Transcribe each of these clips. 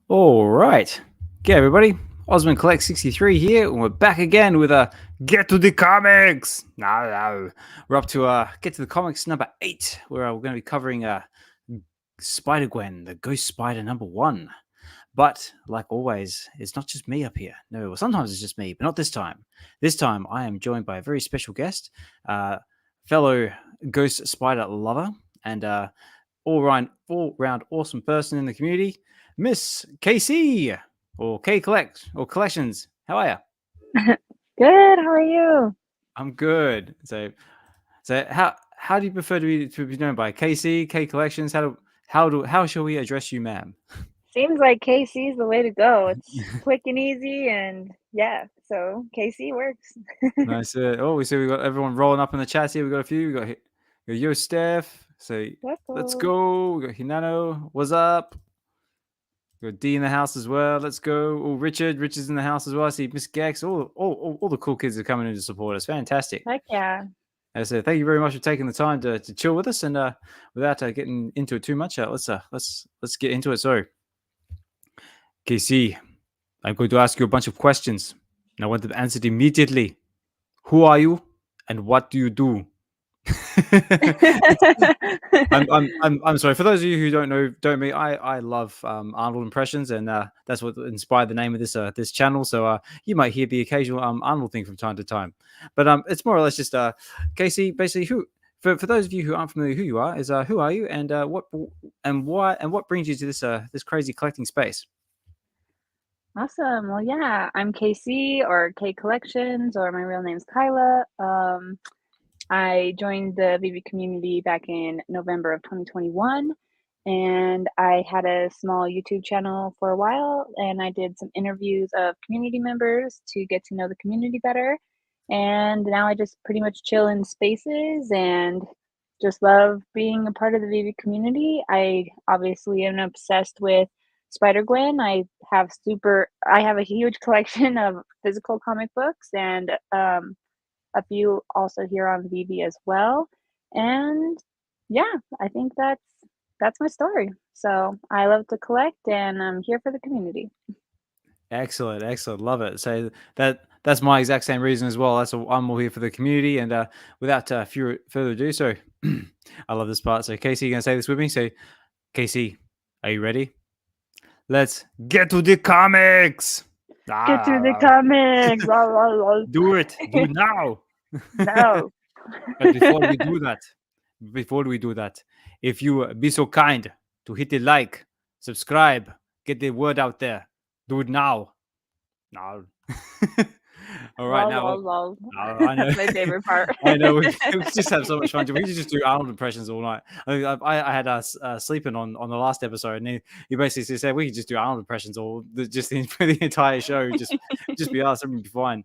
All right. Okay, everybody. OzmanKollects63 here, and we're back again with a Get to the Comics. No. We're up to Get to the Comics number 8, where we're going to be covering Spider-Gwen, the Ghost Spider #1. But, like always, it's not just me up here. No, sometimes it's just me, but not this time. This time, I am joined by a very special guest, fellow Ghost Spider lover, and all-round awesome person in the community, Miss KC, or K Collect, or Collections. How are you? Good. How are you? I'm good. So how do you prefer to be known by? KC, K Collections? How shall we address you, ma'am? Seems like KC is the way to go. It's quick and easy, and yeah, so KC works. Nice. We see we got everyone rolling up in the chat here. We got a few. We got Yo Steph. So let's Cool. go. We got Hinano. What's up? We got D in the house as well. Let's go. Oh, Richard's in the house as well. I see Miss Gex. All the cool kids are coming in to support us. Fantastic. Heck yeah. So thank you very much for taking the time to chill with us. And without getting into it too much, let's get into it. So, KC, I'm going to ask you a bunch of questions, and I want them answered immediately. Who are you, and what do you do? I'm sorry for those of you who don't me. I love Arnold impressions, and that's what inspired the name of this channel. So you might hear the occasional Arnold thing from time to time, but it's more or less just Casey. Basically, who for those of you who aren't familiar who you are is who are you, and what and why and what brings you to this crazy collecting space? Awesome. Well, yeah, I'm KC or K Collections, or my real name's Kyla. I joined the VeVe community back in November of 2021, and I had a small YouTube channel for a while, and I did some interviews of community members to get to know the community better. And now I just pretty much chill in spaces and just love being a part of the VeVe community. I obviously am obsessed with Spider-Gwen. I have a huge collection of physical comic books, and a few also here on VeVe as well. And yeah, I think that's my story. So I love to collect, and I'm here for the community. Excellent, love it. So that's my exact same reason as well. I'm all here for the community, and without further ado, so I love this part. So Casey, you gonna say this with me? So Casey, are you ready? Let's get to the comics. Get to the comics. Do it now. No. But before we do that, if you be so kind to hit the like, subscribe, get the word out there, do it now. Now. All right, now. I know. That's my favorite part. I know. We just have so much fun. We could just do Arnold impressions all night. I had us sleeping on the last episode, and he basically said we could just do Arnold impressions just the entire show. Just be us, everything be fine.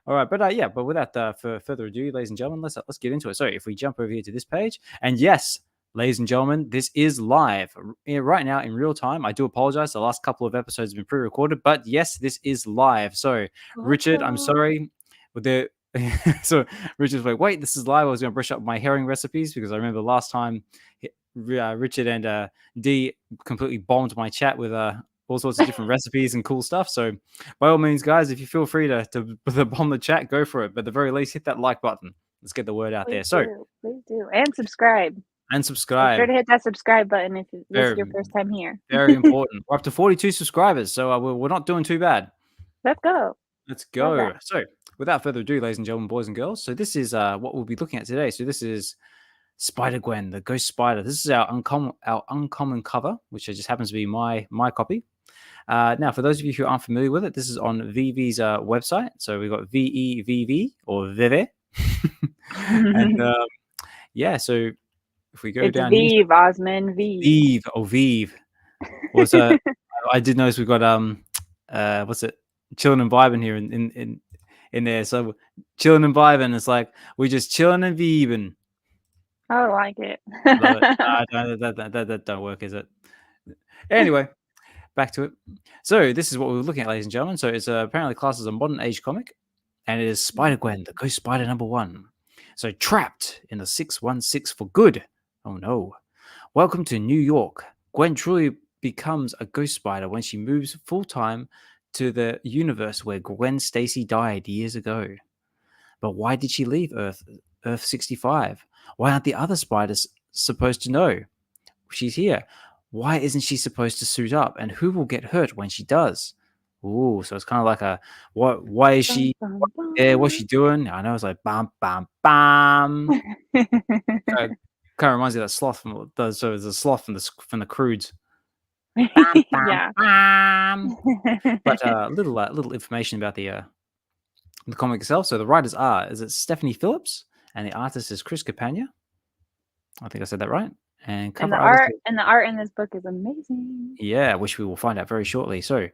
All right, but without further ado, ladies and gentlemen, let's get into it. So if we jump over here to this page, and yes, ladies and gentlemen, this is live right now in real time. I do apologize. The last couple of episodes have been pre-recorded, but yes, this is live. So Richard, I'm sorry. So Richard's like, wait, this is live. I was going to brush up my herring recipes because I remember last time Richard and D completely bombed my chat with all sorts of different recipes and cool stuff. So by all means, guys, if you feel free to bomb the chat, go for it. But at the very least, hit that like button. Let's get the word out there. So please do. And subscribe. And subscribe. Be sure to hit that subscribe button if this is your first time here. Very important. We're up to 42 subscribers, so we're not doing too bad. Let's go. So without further ado, ladies and gentlemen, boys and girls, so this is what we'll be looking at today. So this is Spider-Gwen, the Ghost Spider. This is our uncommon cover, which just happens to be my copy. Now, for those of you who aren't familiar with it, this is on VeVe's website. So we've got VeVe or VeVe. And yeah, so if we go down VeVe, here, Osman, VeVe. VeVe. Also, I did notice we've got what's it? Chilling and vibing here in there. So chilling and vibing. It's like we're just chilling and vibing. I like it. That don't work, is it? Anyway, back to it. So this is what we were looking at, ladies and gentlemen. So it's apparently classed as a modern age comic, and it is Spider-Gwen, the Ghost Spider #1. So trapped in the 616 for good. Oh no. Welcome to New York. Gwen truly becomes a ghost spider when she moves full-time to the universe where Gwen Stacy died years ago. But why did she leave Earth 65? Why aren't the other spiders supposed to know she's here? Why isn't she supposed to suit up? And who will get hurt when she does? Ooh, so it's kind of like a what? Why is she? Yeah, what's she doing? I know it's like bam, bam, bam. Kind of reminds me of that sloth from so it's a sloth from the Croods. Bam, bam, Yeah. bam. But little information about the comic itself. So the writers is it Stephanie Phillips, and the artist is Chris Campana. I think I said that right. And the art in this book is amazing. Yeah, which we will find out very shortly. So,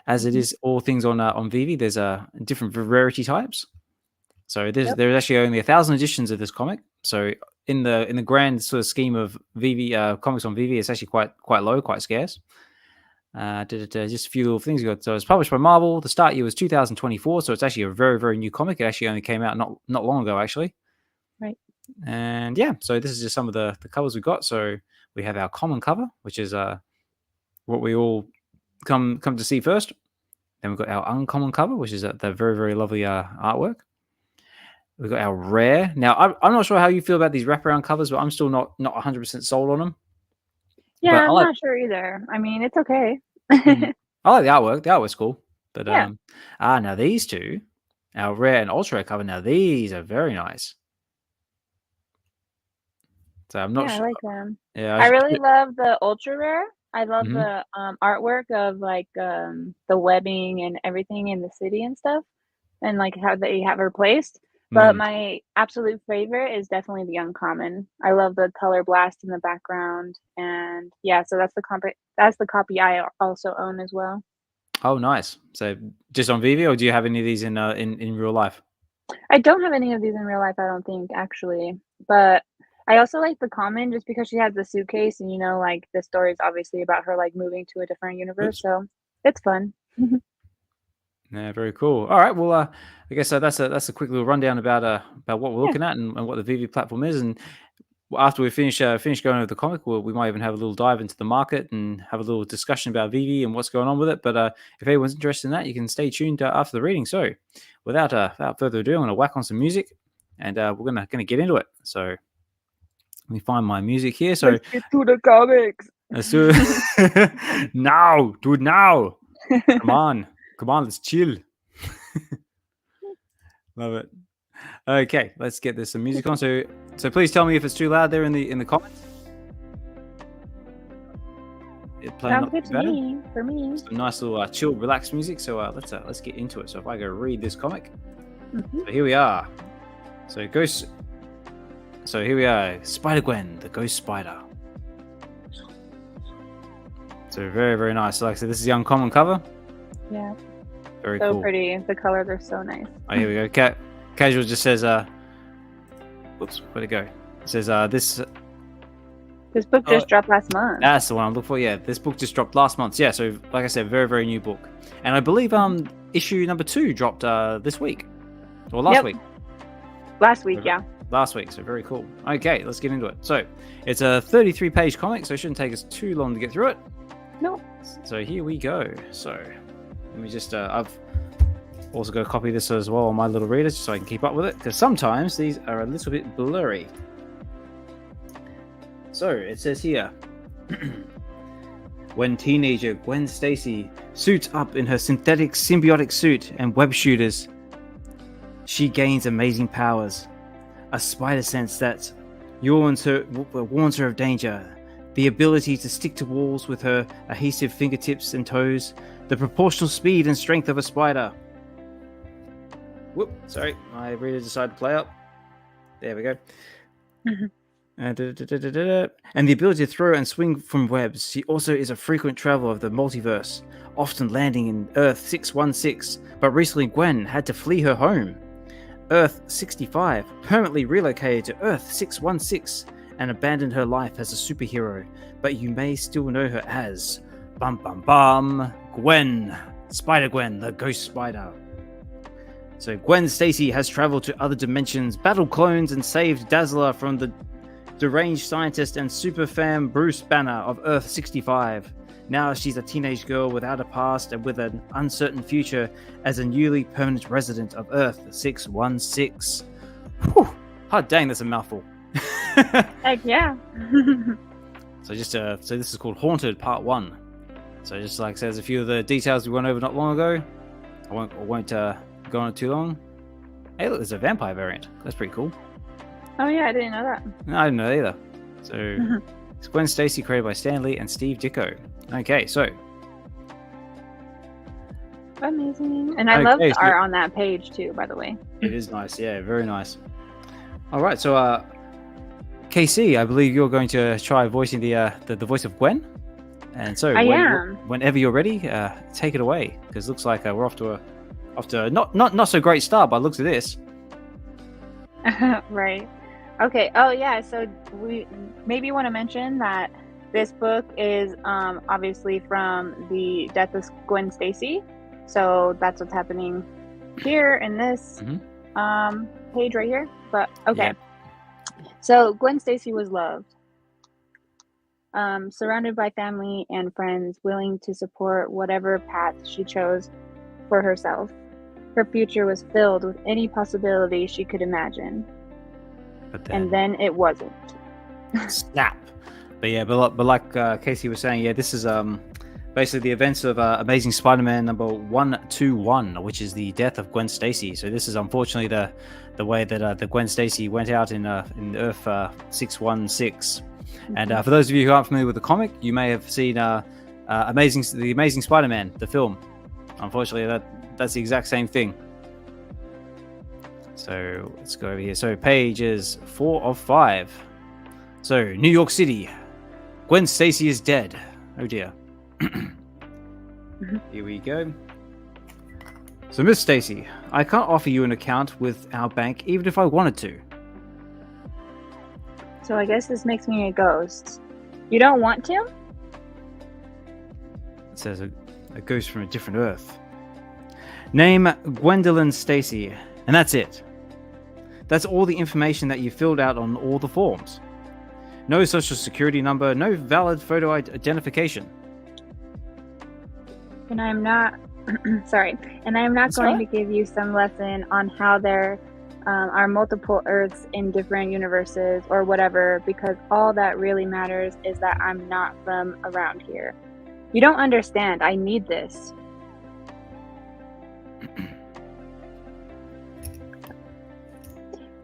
as it is all things on VeVe, there's different rarity types. So there's actually only 1,000 editions of this comic. So in the grand sort of scheme of VeVe comics on VeVe, it's actually quite low, quite scarce. Just a few little things you got. So it's published by Marvel. The start year was 2024, so it's actually a very, very new comic. It actually only came out not long ago, actually. Right. And yeah, so this is just some of the covers we got. So we have our common cover, which is what we all come to see first. Then we've got our uncommon cover, which is the very, very lovely artwork. We've got our rare. Now, I'm not sure how you feel about these wraparound covers, but I'm still not 100% sold on them. Yeah, I'm not sure either. I mean, it's okay. I like the artwork. The artwork's cool. But now these two, our rare and ultra rare cover, now these are very nice. So I'm not sure. I like them. Yeah, I really love the ultra rare. I love the artwork of like the webbing and everything in the city and stuff, and like how they have her placed. But my absolute favorite is definitely the uncommon. I love the color blast in the background, and yeah, so that's the copy I also own as well. Oh, nice. So just on VeVe, or do you have any of these in real life? I don't have any of these in real life, I don't think, actually. But I also like the common just because she has the suitcase, and like the story is obviously about her like moving to a different universe, so it's fun. Yeah, very cool. All right, well, I guess that's a quick little rundown about what we're looking at and what the VeVe platform is. And after we finish going over the comic, we might even have a little dive into the market and have a little discussion about VeVe and what's going on with it. But if anyone's interested in that, you can stay tuned after the reading. So, without further ado, I'm going to whack on some music, and we're gonna get into it. So, let me find my music here. So let's get to the comics. Let's do it now. Do it now. Come on, let's chill. Love it. Okay, let's get some music on. So please tell me if it's too loud there in the comments. Sounds good to me. For me, some nice little chill, relaxed music. So let's get into it. So if I go read this comic, so here we are. So here we are, Spider-Gwen, the Ghost Spider. So very, very nice. So like I said, this is the uncommon cover. Yeah. Very so cool. Pretty. The colors are so nice. Oh, here we go. Casual just says, whoops, where'd it go? It says, this book just dropped last month. That's the one I'm looking for. Yeah, this book just dropped last month. Yeah, so like I said, very, very new book. And I believe issue number 2 dropped this week. Or last week. Last week, yeah. Last week, so very cool. Okay, let's get into it. So, it's a 33-page comic, so it shouldn't take us too long to get through it. No. So here we go. So, let me just, I've also got to copy this as well on my little reader just so I can keep up with it, because sometimes these are a little bit blurry. So, it says here, when teenager Gwen Stacy suits up in her synthetic symbiotic suit and web shooters, she gains amazing powers. A spider sense that warns her of danger. The ability to stick to walls with her adhesive fingertips and toes. The proportional speed and strength of a spider. Whoop, sorry, my reader decided to play up. There we go. And the ability to throw and swing from webs. She also is a frequent traveler of the multiverse, often landing in Earth 616, but recently Gwen had to flee her home. Earth 65 permanently relocated to Earth 616 and abandoned her life as a superhero, but you may still know her as Gwen, Spider-Gwen, the Ghost Spider. So Gwen Stacy has traveled to other dimensions, battled clones, and saved Dazzler from the deranged scientist and super fan Bruce Banner of Earth 65. Now she's a teenage girl without a past and with an uncertain future as a newly permanent resident of Earth 616. Whew. Oh, dang, that's a mouthful. Heck yeah. So this is called Haunted Part 1. So just like says a few of the details we went over not long ago. I won't go on it too long. Hey, look, there's a vampire variant. That's pretty cool. Oh yeah, I didn't know that. No, I didn't know that either. So it's Gwen Stacy, created by Stan Lee and Steve Ditko. Okay, so amazing. And I love the art on that page too, by the way. It is nice, yeah, very nice. All right, so KC, I believe you're going to try voicing the voice of Gwen. And so whenever you're ready, take it away, because it looks like we're off to a not so great start by the looks of this. Right. Okay. Oh yeah. So we maybe want to mention that this book is obviously from the death of Gwen Stacy. So that's what's happening here in this page right here. But okay. Yeah. So Gwen Stacy was loved. Surrounded by family and friends willing to support whatever path she chose for herself. Her future was filled with any possibility she could imagine. And then it wasn't. Snap. But like Casey was saying, yeah, this is basically the events of Amazing Spider-Man number 121, which is the death of Gwen Stacy. So this is unfortunately the way that the Gwen Stacy went out in Earth 616. And for those of you who aren't familiar with the comic, you may have seen the Amazing Spider-Man, the film. Unfortunately, that's the exact same thing. So let's go over here. So page is 4 of 5. So New York City, Gwen Stacy is dead. Oh dear. Here we go. So Miss Stacy, I can't offer you an account with our bank even if I wanted to. So I guess this makes me a ghost. You don't want to? It says a ghost from a different Earth. Name Gwendolyn Stacy, and that's it. That's all the information that you filled out on all the forms. No social security number, no valid photo identification. And I'm not sorry. And I am not going to give you some lesson on how there are multiple Earths in different universes or whatever, because all that really matters is that I'm not from around here. You don't understand. I need this.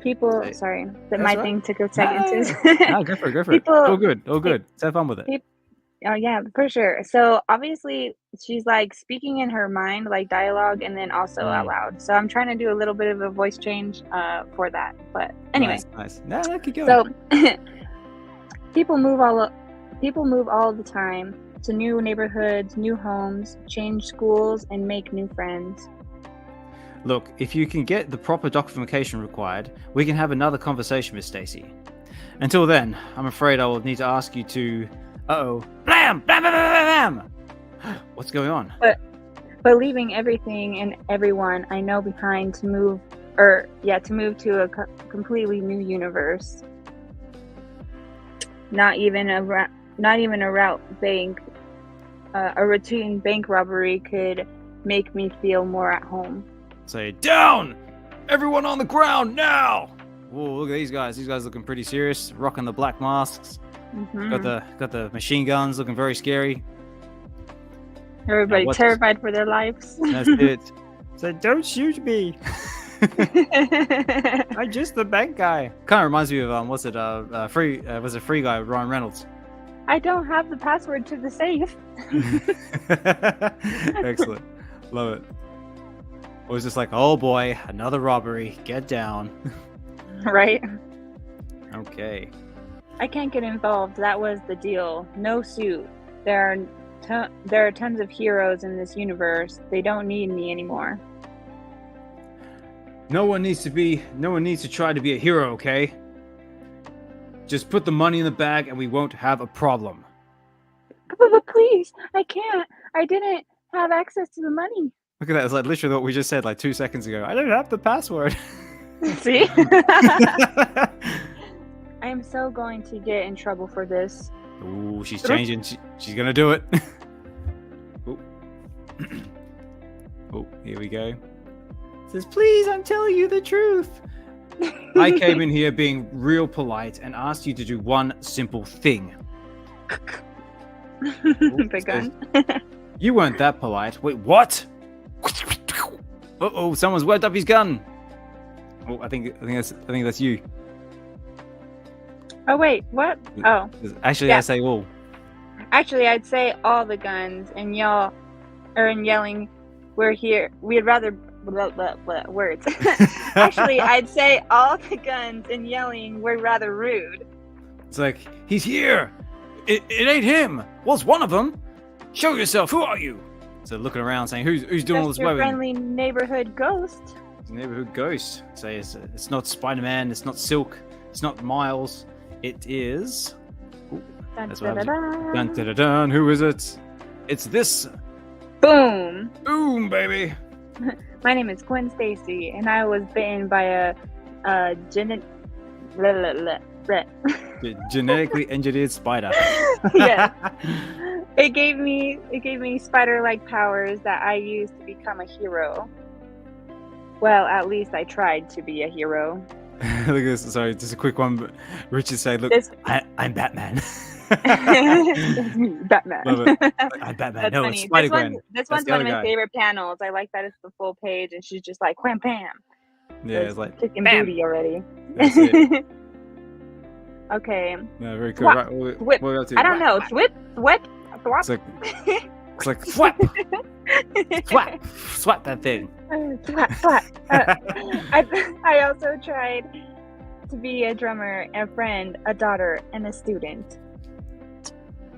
People, sorry, that my thing took a second to. No, go for it. All good. Let's have fun with it. Oh yeah, for sure. So obviously she's like speaking in her mind, like dialogue, and then also out loud. So I'm trying to do a little bit of a voice change for that. But anyway, nice. No, keep going. So people move all the time to new neighborhoods, new homes, change schools, and make new friends. Look, if you can get the proper documentation required, we can have another conversation, Miss Stacy. Until then, I'm afraid I will need to ask you to. Uh-oh. Blam! Blam, blam, blam, blam! What's going on? But leaving everything and everyone I know behind to move to a completely new universe. Not even a route bank, a routine bank robbery could make me feel more at home. Say, down! Everyone on the ground now! Whoa, look at these guys. These guys looking pretty serious, rocking the black masks. Got the machine guns, looking very scary. Everybody terrified for their lives. That's it. So don't shoot me. I'm just the bank guy. Kind of reminds me of Free Guy with Ryan Reynolds. I don't have the password to the safe. Excellent, love it. It was just like, oh boy, another robbery. Get down. Right. Okay. I can't get involved. That was the deal. No suit. There are tons of heroes in this universe. They don't need me anymore. No one needs to try to be a hero, okay? Just put the money in the bag and we won't have a problem. But please, I can't. I didn't have access to the money. Look at that. It's like literally what we just said like 2 seconds ago. I don't have the password. See? I am so going to get in trouble for this. Ooh, she's changing. She's gonna do it. Oh, here we go. It says, please, I'm telling you the truth. I came in here being real polite and asked you to do one simple thing. The gun. You weren't that polite. Wait, what? Uh-oh, someone's worked up his gun. Oh, I think that's you. Oh wait, what? Oh. Actually, Yeah. I say all. Actually, I'd say all the guns and y'all are yelling, we're here. We'd rather words. Actually, I'd say all the guns and yelling, we're rather rude. It's like, he's here. It ain't him. What's one of them? Show yourself. Who are you? So looking around saying, who's doing all Just this your webbing? friendly neighborhood ghost. Neighborhood ghost. Say it's not Spider-Man. It's not Silk. It's not Miles. It is. Ooh, Dun, that's what dun, happens. dun, Dun, dun, dun, dun. Who is it? It's this. Boom. Boom, baby. My name is Gwen Stacy, and I was bitten by a Genetically engineered spider. Yeah. It gave me spider-like powers that I used to become a hero. Well, at least I tried to be a hero. Look at this. Sorry, just a quick one. But Richard said, "Look, I'm Batman." It's me, Batman. Love it. I'm Batman. That's No, funny. it's Spider-Gwen. This That's one's the one of other my guy. favorite panels. I like that it's the full page, and she's just like wham bam. Yeah, it's like kicking bam. booty already. That's it. Okay. No, very cool. Swap, Right, what whip. are we up to? I don't know. Swip, swip, It's swap. like swap, swap that thing. Swap, swap. I also tried to be a drummer, a friend, a daughter, and a student.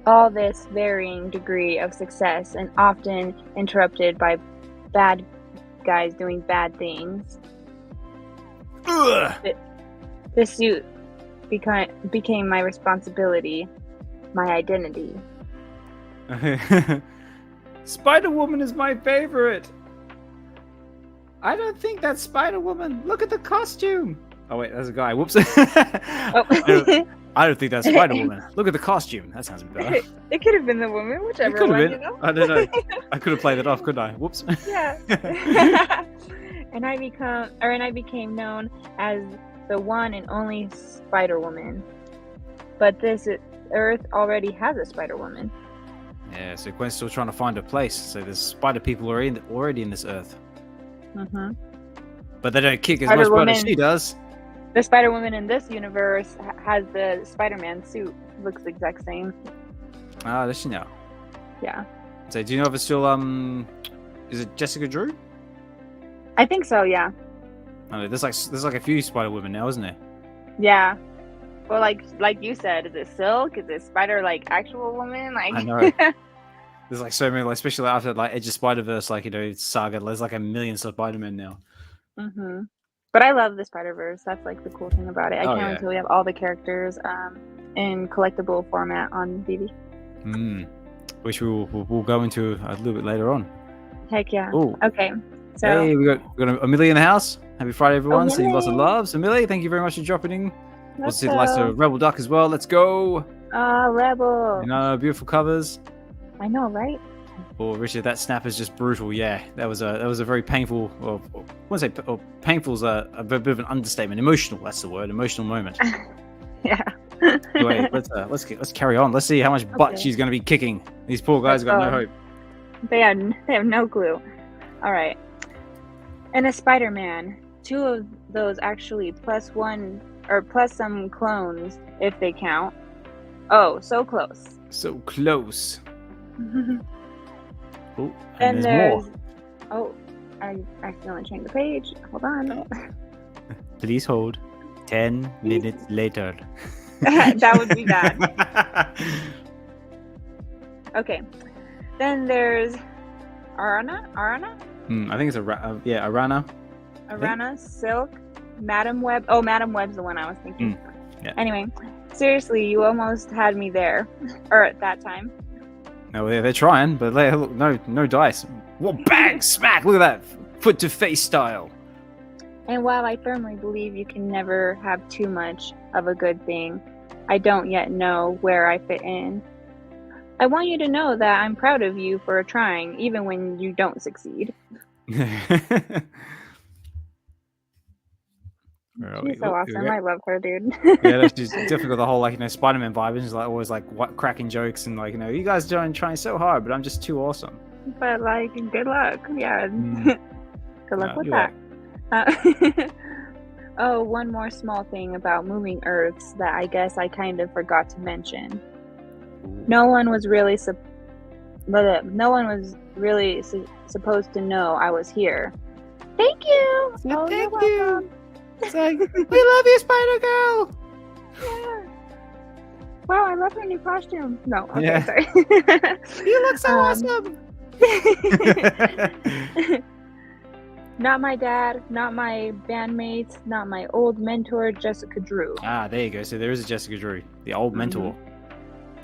All this varying degree of success and often interrupted by bad guys doing bad things. Ugh. The suit became my responsibility, my identity. Spider-Woman is my favorite. I don't think that's Spider-Woman. Look at the costume. Oh wait, that's a guy. Whoops. Oh. I don't think that's Spider-Woman. Look at the costume. That sounds better. It could have been the woman, It whichever could have one, been. you know? I don't know. I could have played it off, couldn't I? Whoops. Yeah. And I became known as the one and only Spider-Woman. But this Earth already has a Spider-Woman. Yeah, so Gwen's still trying to find a place. So there's spider people already in this Earth. Mm-hmm. But they don't kick as much butt as she does. The Spider-Woman in this universe has the Spider-Man suit. Looks the exact same. Ah, does she now? Yeah. So do you know if it's still is it Jessica Drew? I think so, yeah. I don't know, there's like a few Spider-Women now, isn't there? Yeah. Well, like you said, is it Silk? Is it Spider like actual woman? Like I know. There's like so many, like, especially after like Edge of Spider-Verse, like, you know, saga. There's like a million Spider-Men now. Mm-hmm. But I love the Spider-Verse. That's like the cool thing about it. I can't wait until we have all the characters in collectible format on VeVe. Which we'll go into a little bit later on. Heck yeah. Ooh. Okay. So Hey, we got Amelie in the house. Happy Friday, everyone. Sending lots of Amelie. loves. Amelie, thank you very much for dropping in. We'll let's see the likes go. of Rebel Duck as well. Let's go. Rebel. You know, beautiful covers. I know, right? Oh, Richard, that snap is just brutal. Yeah, that was a very painful. Or I wouldn't say painful is a bit of an understatement. Emotional, that's the word. Emotional moment. Yeah. Anyway, let's carry on. Let's see how much butt Okay. she's going to be kicking. These poor guys got no hope. They have no clue. All right. And a Spider-Man. 2 of those actually plus one or plus some clones if they count. Oh, so close. So close. Oh, And and there's more. oh, I accidentally changed the page. Hold on. Please hold. 10 minutes later. That would be bad. Okay. Then there's Arana, I think it's Arana. Silk, Madam Web. Oh, Madam Web's the one I was thinking. Yeah. Anyway, seriously, you almost had me there, or at that time. No, they're trying, but look, no dice. What bang, smack! Look at that, foot to face style. And while I firmly believe you can never have too much of a good thing, I don't yet know where I fit in. I want you to know that I'm proud of you for trying, even when you don't succeed. She's so awesome. I love her, dude. Yeah, she's definitely got the whole like Spider-Man vibe, and she's like always like cracking jokes and like you guys are trying so hard, but I'm just too awesome. But like, good luck. Yeah, good luck with that. Oh, one more small thing about moving Earths that I guess I kind of forgot to mention. No one was really supposed to know I was here. Thank you. Oh, thank you. It's like, we love you, Spider-Girl. Yeah. Wow, I love her new costume. No, okay, yeah. Sorry. You look so awesome. Not my dad, not my bandmates, not my old mentor, Jessica Drew. Ah, there you go. So there is a Jessica Drew, the old mentor.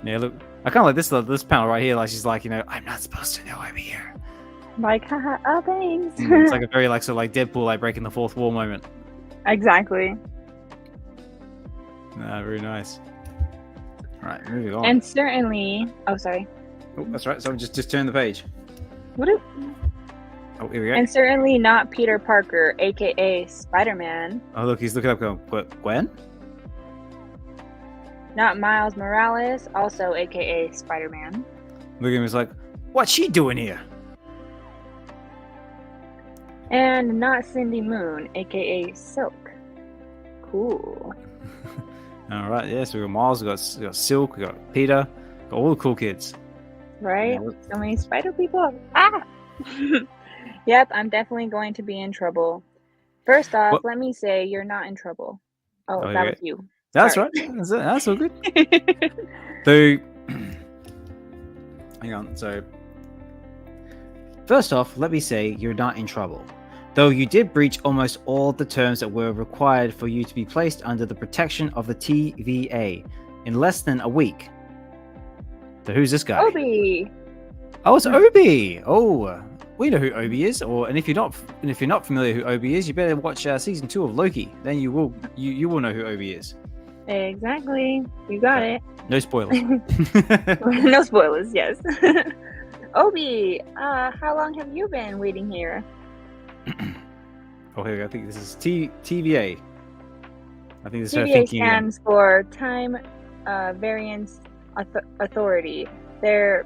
Yeah, look, I kind of like this panel right here. Like she's like, I'm not supposed to know I'm here. Like, haha, oh, thanks. It's like a very like Deadpool, like breaking the fourth wall moment. Exactly. Very nice. All right, moving on. And certainly, oh, sorry. Oh, that's right. So just turn the page. What? Oh, here we go. And certainly not Peter Parker, aka Spider-Man. Oh, look, he's looking up going, what, Gwen? Not Miles Morales, also aka Spider-Man. Look at him, he's like, what's she doing here? And not Cindy Moon, aka Silk. Cool. All right, yeah, so we got Miles, we got Silk, we got Peter, got all the cool kids. Right? Yeah, so many spider people. Ah! Yep, I'm definitely going to be in trouble. First off, let me say you're not in trouble. Oh, that was you. That's right. That's all good. So, hang on. So, first off, let me say you're not in trouble. Though you did breach almost all the terms that were required for you to be placed under the protection of the TVA in less than a week. So who's this guy? Obi. Oh, it's Obi. Oh, we know who Obi is. And if you're not familiar who Obi is, you better watch season 2 of Loki. Then you will know who Obi is. Exactly. You got it. No spoilers. No spoilers. Yes. Obi, how long have you been waiting here? Oh, here we go. I think this is TVA. I think this is TVA stands for Time Variance Authority. They're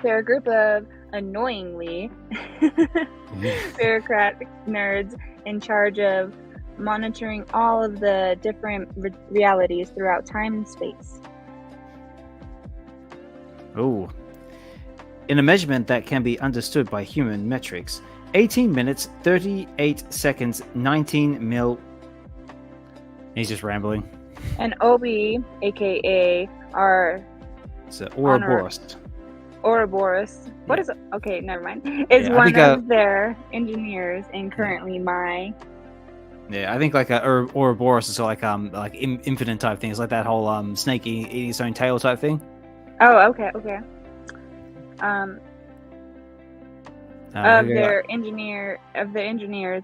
a group of annoyingly bureaucratic nerds in charge of monitoring all of the different realities throughout time and space. Oh. In a measurement that can be understood by human metrics, 18 minutes, 38 seconds, 19 mil. He's just rambling. And Obi, aka our Ouroboros. Ouroboros. What is it? Okay, never mind. Is one of their engineers and currently my. Yeah, I think like Ouroboros is like infinite type thing. It's like that whole snake eating its own tail type thing. Oh, okay. Of their engineers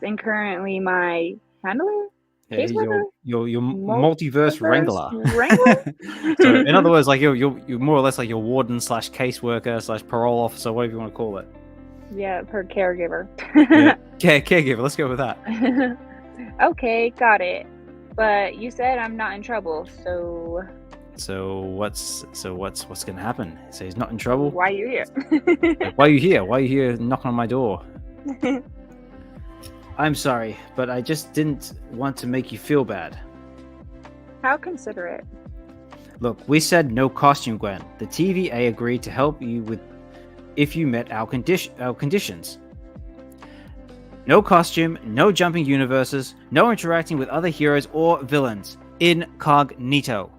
and currently my handler. Yeah, your multiverse wrangler. So in other words, like you're more or less like your warden / caseworker / parole officer, whatever you want to call it. Yeah, per caregiver. Caregiver. Let's go with that. Okay, got it. But you said I'm not in trouble, so. So what's gonna happen? So he's not in trouble. Why are you here? Why are you here? Why are you here knocking on my door? I'm sorry, but I just didn't want to make you feel bad. How considerate. Look, we said no costume, Gwen. The TVA agreed to help you with if you met our conditions. No costume, no jumping universes, no interacting with other heroes or villains. Incognito.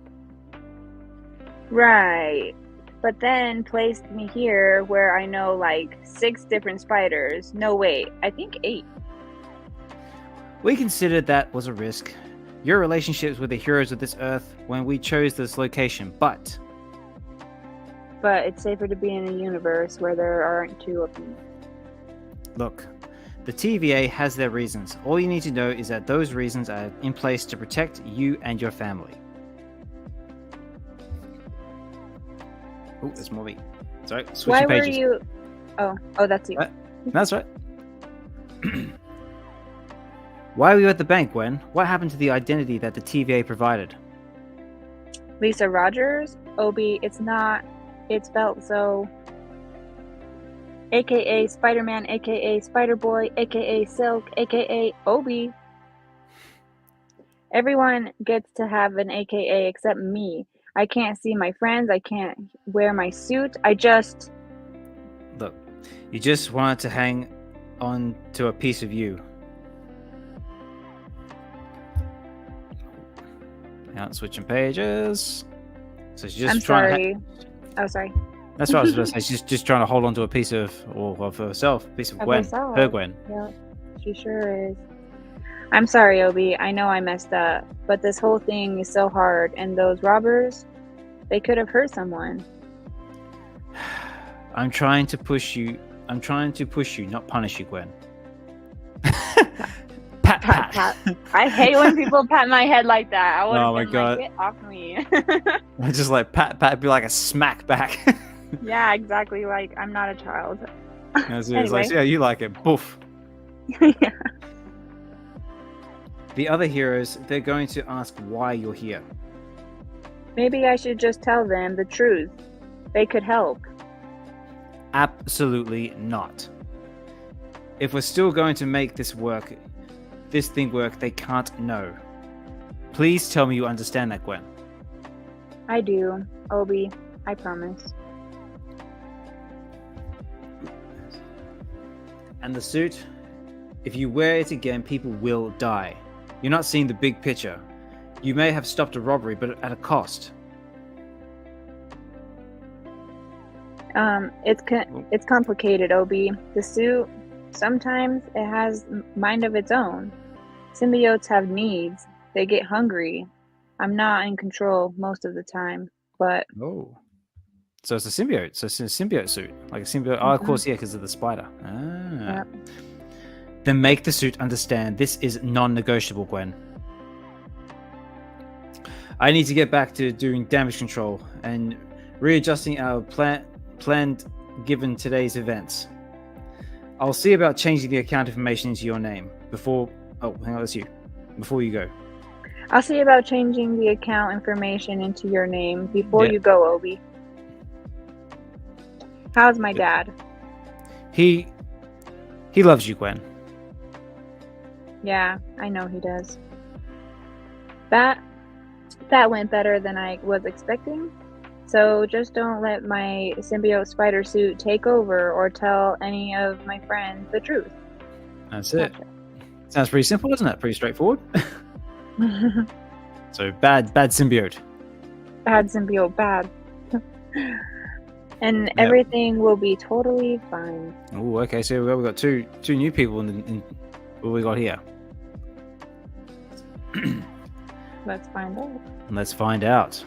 Right. But then placed me here where I know like 6 different spiders. No, wait. I think 8. We considered that was a risk. Your relationships with the heroes of this earth when we chose this location, but it's safer to be in a universe where there aren't 2 of them. Look, the TVA has their reasons. All you need to know is that those reasons are in place to protect you and your family. Oh, there's more meat. Sorry, Why switching were pages. you? Oh, that's you. That's right. Why were you at the bank, Gwen? What happened to the identity that the TVA provided? Lisa Rogers, Obi. It's not. It's spelled so. AKA Spider-Man, AKA Spider-Boy, AKA Silk, AKA Obi. Everyone gets to have an AKA except me. I can't see my friends. I can't wear my suit. Look, you just wanted to hang on to a piece of you. Now switching pages. So she's just I'm trying sorry. Oh, sorry. That's what I was going to say. She's just trying to hold on to a piece of herself, a piece of Gwen. herself. Her Gwen. Yeah, she sure is. I'm sorry, Obi. I know I messed up, but this whole thing is so hard, and those robbers, they could have hurt someone. I'm trying to push you, not punish you, Gwen. Pat, pat. I hate when people pat my head like that. I would have Oh my been God. like, get off me. I just like pat, be like a smack back. Yeah, exactly. Like, I'm not a child. It's Anyway. like, yeah, you like it. Boof. Yeah. The other heroes, they're going to ask why you're here. Maybe I should just tell them the truth. They could help. Absolutely not. If we're still going to make this thing work, they can't know. Please tell me you understand that, Gwen. I do, Obi. I promise. And the suit, if you wear it again, people will die. You're not seeing the big picture. You may have stopped a robbery, but at a cost. It's complicated, Obi. The suit, sometimes it has mind of its own. Symbiotes have needs. They get hungry. I'm not in control most of the time, but... Oh. So it's a symbiote. So it's a symbiote suit. Like a symbiote. Oh, of course, yeah, because of the spider. Ah. Yep. Then make the suit understand this is non-negotiable, Gwen. I need to get back to doing damage control and readjusting our planned given today's events. I'll see about changing the account information into your name before... Oh, hang on, that's you. Before you go. I'll see about changing the account information into your name before you go, Obi. How's my dad? He loves you, Gwen. Yeah, I know he does. That went better than I was expecting. So just don't let my symbiote spider suit take over or tell any of my friends the truth. That's it. Sounds pretty simple, isn't it? Pretty straightforward. So bad symbiote. Bad symbiote, bad. And everything will be totally fine. Oh, okay. So we've got two new people in what we got here. Let's find out. Let's find out.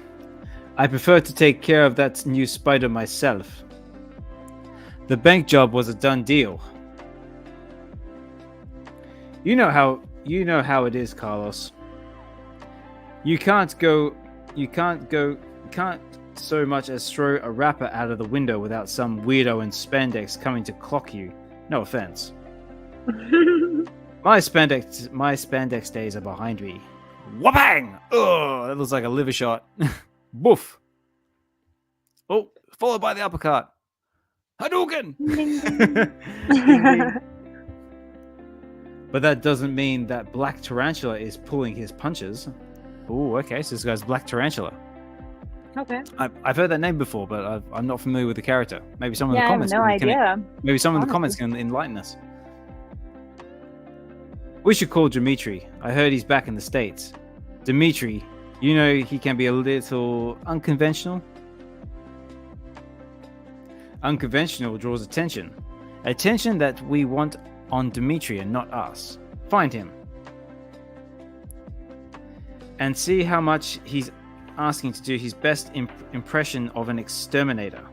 I prefer to take care of that new spider myself. The bank job was a done deal. You know how it is, Carlos. You can't so much as throw a wrapper out of the window without some weirdo in spandex coming to clock you. No offense. My spandex days are behind me. Whabang! Oh, that looks like a liver shot. Boof. Oh, followed by the uppercut. Hadouken! But that doesn't mean that Black Tarantula is pulling his punches. Oh, okay, so this guy's Black Tarantula. Okay. I've heard that name before, but I'm not familiar with the character. Maybe someone in the I have comments. no idea. Maybe someone in the comments can enlighten us. We should call Dimitri. I heard he's back in the States. Dimitri, you know he can be a little unconventional. Unconventional draws attention. Attention that we want on Dimitri and not us. Find him. And see how much he's asking to do his best impression of an exterminator.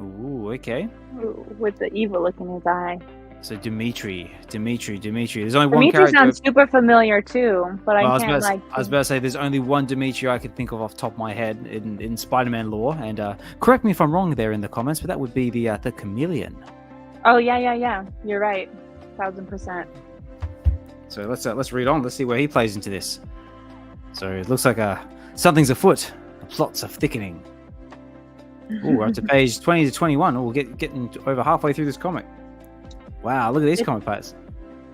Ooh, okay. Ooh, with the evil look in his eye. So Dimitri. There's only one Dimitri character. sounds super familiar too, but Well, I can't like. I was about to say there's only one Dimitri I could think of off the top of my head in Spider-Man lore, and correct me if I'm wrong there in the comments, but that would be the chameleon. Oh yeah. You're right, 1000%. So let's read on. Let's see where he plays into this. So it looks like something's afoot. The plots are thickening. Oh, we're up to page 20 to 21. Oh, we're getting over halfway through this comic. Wow, look at these comic parts.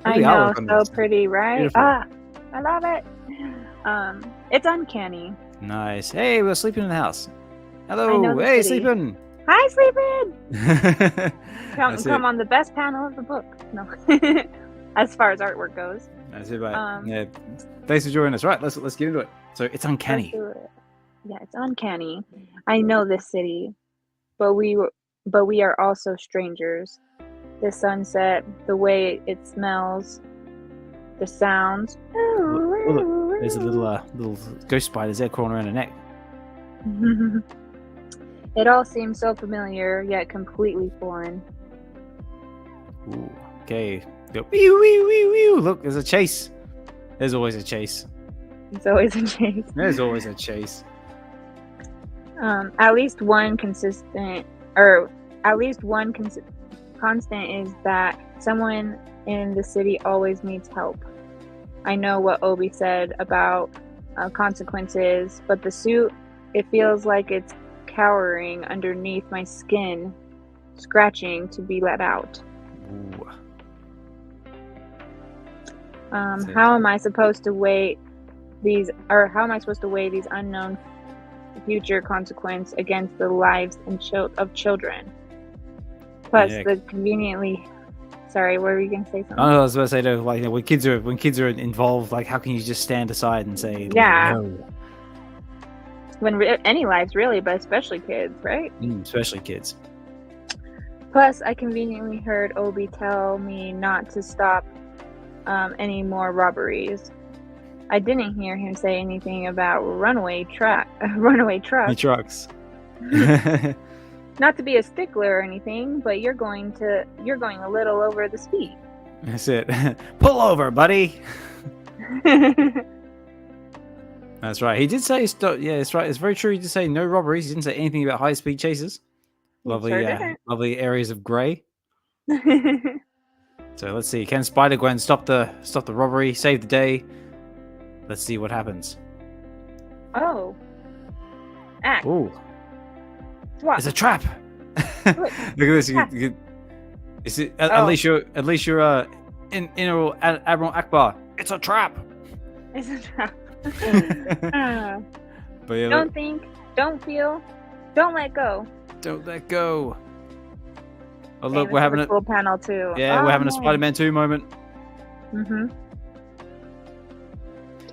I know, so pretty, right? Beautiful. I love it. It's uncanny. Nice. Hey, we're sleeping in the house. Hello. Hey, city. sleeping. Hi, sleeping. That's Come on the best panel of the book. No, as far as artwork goes. That's it, right? Yeah. Thanks for joining us. Right, let's get into it. So it's uncanny. Yeah, it's uncanny. I know this city, but we are also strangers. The sunset, the way it smells, the sounds. Look, there's a little ghost spiders there crawling around her neck. It all seems so familiar, yet completely foreign. Ooh, okay. Look, there's a chase. There's always a chase. It's always a chase. There's always a chase. At least one constant is that someone in the city always needs help. I know what Obi said about consequences, but the suit, it feels like it's cowering underneath my skin, scratching to be let out. Ooh. How am I supposed to weigh these unknown future consequence against the lives of children? Plus, the conveniently. Sorry, what were you gonna say? Something? I was about to say though, like when kids are involved, like how can you just stand aside and say, yeah, no? Any lives really, but especially kids, right? Especially kids. Plus, I conveniently heard Obi tell me not to stop any more robberies. I didn't hear him say anything about runaway trucks. Not to be a stickler or anything, but you're going a little over the speed. That's it. Pull over, buddy. That's right. He did say stop. Yeah, that's right. It's very true. He did say no robberies. He didn't say anything about high speed chases. Lovely, lovely areas of grey. So let's see. Can Spider-Gwen stop the robbery, save the day? Let's see what happens. Oh. Act. Ooh. What? It's a trap. Look at this. Is it? At least you're in Admiral Akbar. It's a trap. It's a trap. But yeah, don't think, don't feel, don't let go. Don't let go. Oh look, we're having a cool panel too. Yeah, we're having a Spider-Man 2 moment. Mhm.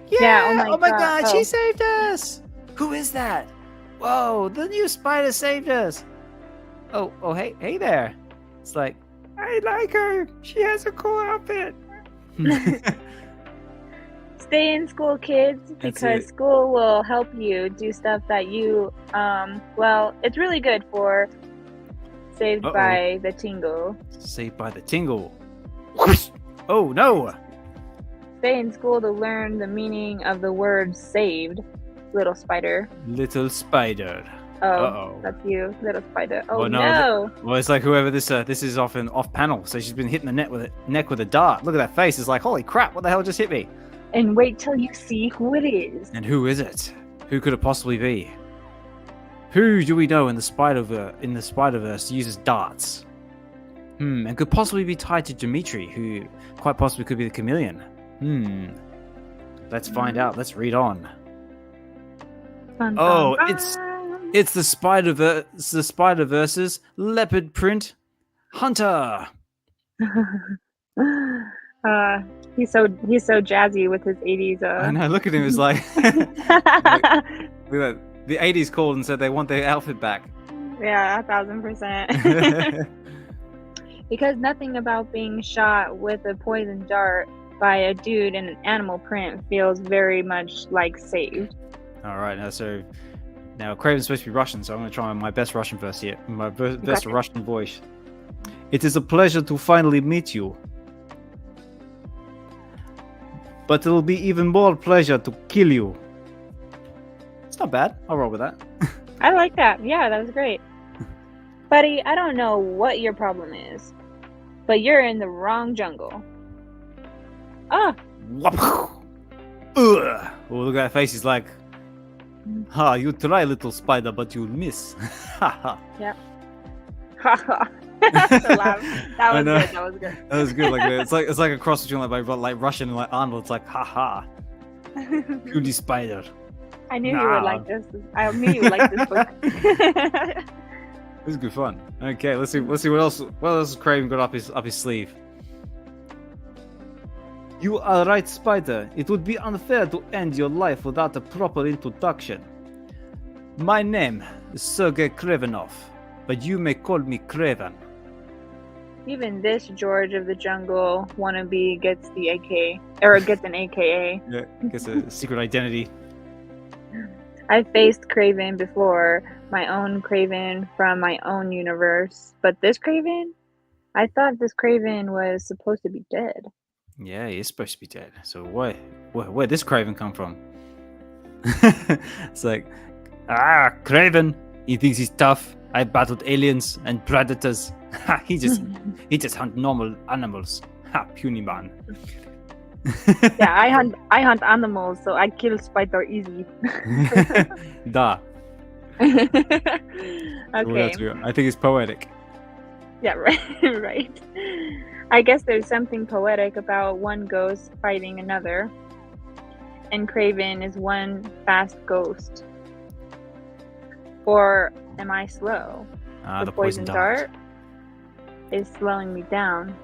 Yeah. Oh my God, she saved us. Who is that? Whoa, the new spider saved us. Oh, hey there. It's like, I like her. She has a cool outfit. Stay in school, kids, because school will help you do stuff that you, it's really good for. Saved by the tingle. Saved by the tingle. Oh, no. Stay in school to learn the meaning of the word saved, little spider. Little spider. Oh, that's you, little spider. Oh, well, no. Well, it's like whoever this is off panel. So she's been hitting the neck with a dart. Look at that face. It's like, holy crap, what the hell just hit me? And wait till you see who it is. And who is it? Who could it possibly be? Who do we know in the Spider-Verse uses darts? And could possibly be tied to Dimitri, who quite possibly could be the chameleon. Let's find out. Let's read on. It's the Spider-Verse's leopard print hunter. He's so jazzy with his 80s. I know. Look at him. It's like, look at that. The 80s called and said they want their outfit back. Yeah, 1000%. Because nothing about being shot with a poison dart by a dude in an animal print feels very much like saved. All right, now Craven's supposed to be Russian, so I'm going to try my best Russian verse here. My best Russian voice. It is a pleasure to finally meet you. But it'll be even more pleasure to kill you. It's not bad. I'll roll with that. I like that. Yeah, that was great. Buddy, I don't know what your problem is, but you're in the wrong jungle. Ah! Ugh. Oh, look at that face. He's like, ha, you try, little spider, but you'll miss. Yep. That's a laugh. That was I know. good. That was good. That was good. Like it's like a cross between like Russian and like Arnold. It's like ha. Cutie spider. I knew you would like this. I knew you would like this book. This is good fun. Okay, let's see what else has Craven got up his sleeve. You are right, Spider. It would be unfair to end your life without a proper introduction. My name is Sergei Kravenov, but you may call me Craven. Even this George of the Jungle wannabe gets the AK, or gets an AKA. Yeah, gets a secret identity. I faced Craven before, my own Craven from my own universe. But this Craven? I thought this Craven was supposed to be dead. Yeah, he is supposed to be dead. So where this Craven come from? It's like, Craven. He thinks he's tough. I battled aliens and predators. he just hunt normal animals. Puny man. Yeah, I hunt animals, so I kill spider easy. Da. Okay. I think it's poetic. Yeah, right. Right. I guess there's something poetic about one ghost fighting another, and Craven is one fast ghost. Or am I slow? The poison dart is slowing me down.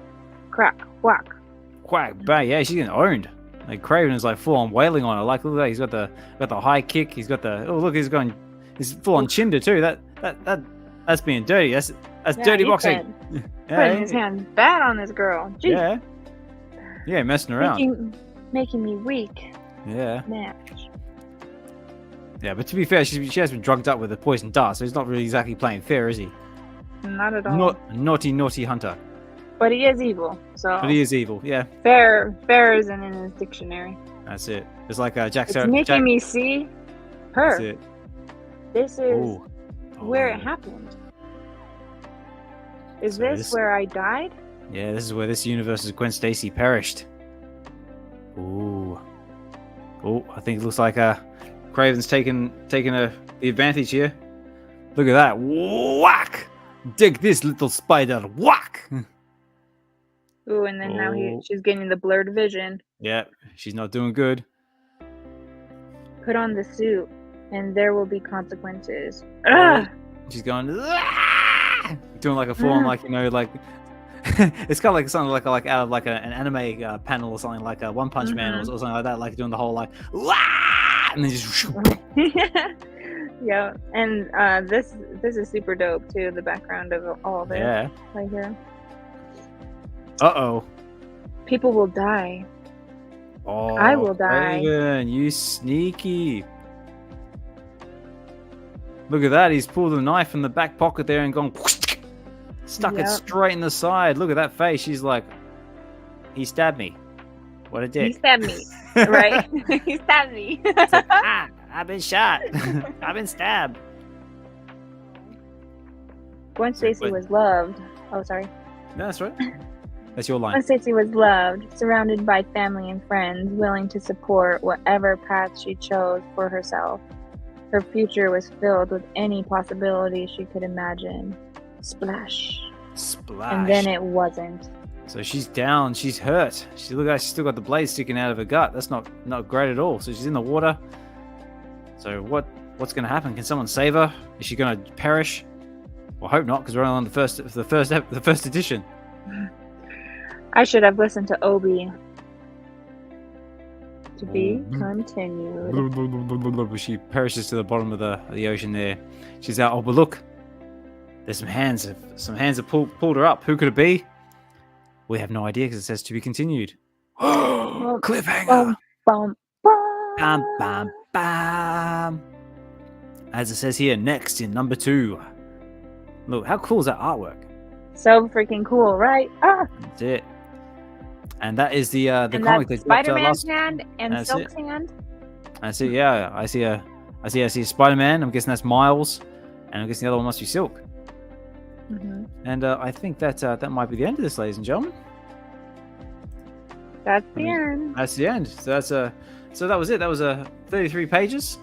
Crack, whack. Quack, bang, yeah, she's getting owned. Like Craven is like full on wailing on her. Like look at that, he's got the high kick. He's got the he's full on chinder too. That's being dirty. That's dirty boxing. Putting his hands bad on this girl. Jeez. Yeah, messing around. Making me weak. Yeah. Match. Yeah, but to be fair, she has been drugged up with a poison dart, so he's not really exactly playing fair, is he? Not at all. Naughty hunter. But he is evil, so. But he is evil, yeah. Fair isn't in his dictionary. That's it. It's like Jack. It's making me see her. That's it. This is where it happened. Is this where I died? Yeah, this is where this universe's Gwen Stacy perished. Ooh. Oh, I think it looks like Craven's taking the advantage here. Look at that. Whack! Dig this, little spider. Whack! Ooh, and then now she's getting the blurred vision. Yeah, she's not doing good. Put on the suit, and there will be consequences. She's going doing like a full on like it's kind of like something like out of like an anime panel or something like a One Punch Man or something like that, like doing the whole like and then just yeah, and this is super dope too. The background of all this, right here. People will die. Oh, I will die. Raven, you sneaky. Look at that. He's pulled a knife from the back pocket there and gone stuck it straight in the side. Look at that face. She's like, he stabbed me. What a dick. He stabbed me. Right? He stabbed me. Like, I've been shot. I've been stabbed. Gwen Stacy was loved. Oh, sorry. No, that's right. That's your line. Gwen Stacy was loved, surrounded by family and friends, willing to support whatever path she chose for herself. Her future was filled with any possibility she could imagine. Splash. And then it wasn't. So she's down. She's hurt. Look like she's still got the blade sticking out of her gut. That's not great at all. So she's in the water. So what's going to happen? Can someone save her? Is she going to perish? Well, I hope not, because we're only on the first edition. I should have listened to Obi. To be continued. She perishes to the bottom of the ocean there. She's out. Oh, but look, there's some hands have pulled her up. Who could it be? We have no idea because it says to be continued. Cliffhanger. Bum, bam, bam, bam. As it says here, next in number 2. Look, how cool is that artwork? So freaking cool, right? Ah, That's it. And that is the and comic that's that dropped Spider-Man's last. hand and That's it. Silk's hand. That's it. Yeah, I see Spider-Man. I'm guessing that's Miles, and I'm guessing the other one must be Silk. And I think that that might be the end of this, ladies and gentlemen. That's the end. That's the end. So that's so that was it. That was 33 pages.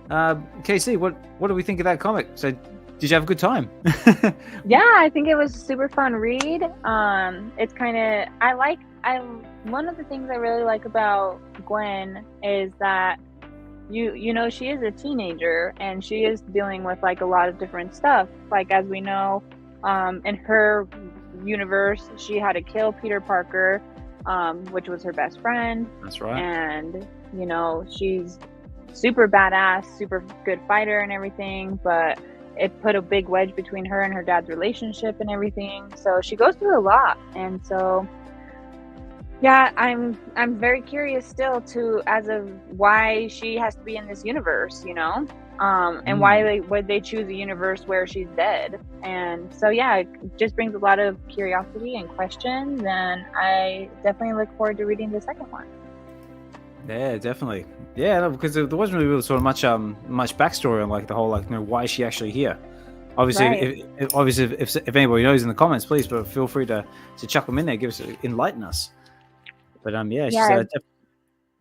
KC, what do we think of that comic? So, did you have a good time? Yeah, I think it was a super fun read. It's kind of I one of the things I really like about Gwen is that you know she is a teenager and she is dealing with like a lot of different stuff. Like as we know, in her universe, she had to kill Peter Parker, which was her best friend. That's right. And you know she's super badass, super good fighter and everything, but it put a big wedge between her and her dad's relationship and everything. So she goes through a lot, and so yeah, I'm very curious still as of why she has to be in this universe, you know, and why would they choose a universe where she's dead. And so yeah, it just brings a lot of curiosity and questions, and I definitely look forward to reading the second one. Yeah, definitely. Yeah, no, because there wasn't really sort of much backstory on like the whole like why is she actually here. Obviously, Right. if anybody knows in the comments, please, but feel free to chuck them in there, enlighten us. But yeah, she's Yeah,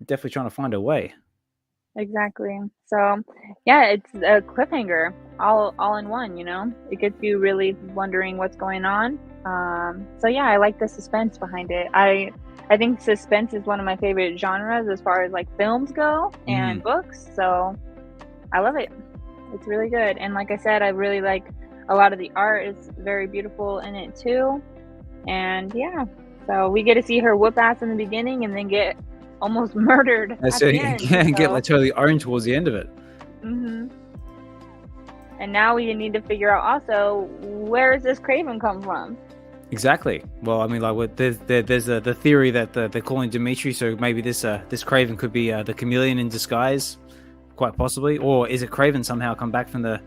definitely trying to find her way. exactly. So yeah, it's a cliffhanger all in one, you know. It gets you really wondering what's going on. So yeah, I like the suspense behind it. I think suspense is one of my favorite genres as far as like films go and books. So I love it. It's really good. And like I said, I really like a lot of the art is very beautiful in it too. And yeah, so we get to see her whoop ass in the beginning and then get almost murdered at So the end. get like totally owned towards the end of it. And now we need to figure out also, where does this Craven come from? Exactly. Well, I mean, like, there's the theory that they're calling Dimitri, so maybe this Craven could be the chameleon in disguise, quite possibly, or is it Craven somehow come back from the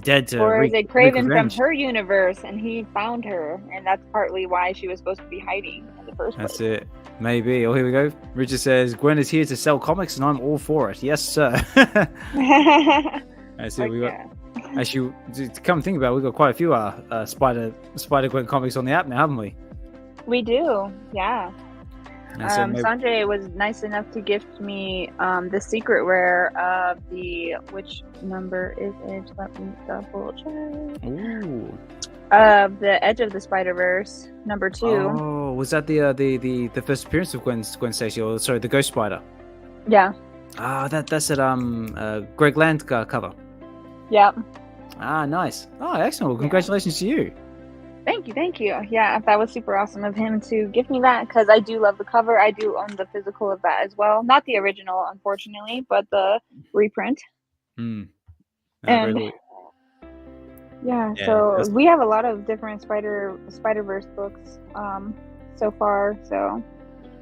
dead to? Or is it Craven from her universe and he found her, and that's partly why she was supposed to be hiding in the first place? That's it. Maybe. Oh, here we go. Richard says Gwen is here to sell comics, and I'm all for it. Yes, sir. That's it. We got. Actually, to come think about it, we've got quite a few Spider-Gwen comics on the app now, haven't we? We do, yeah. Sanjay was nice enough to gift me the secret rare of which number is it? Let me double check. Ooh. The Edge of the Spider-Verse, number 2. Oh, was that the first appearance of Gwen Stacy, or sorry, the Ghost Spider? Yeah. Ah, that's at Greg Land cover. Yep. Ah, nice. Oh, excellent. Well, congratulations to you. Thank you. Yeah, that was super awesome of him to give me that, because I do love the cover. I do own the physical of that as well. Not the original, unfortunately, but the reprint. And so we have a lot of different Spider-Verse books so far. So,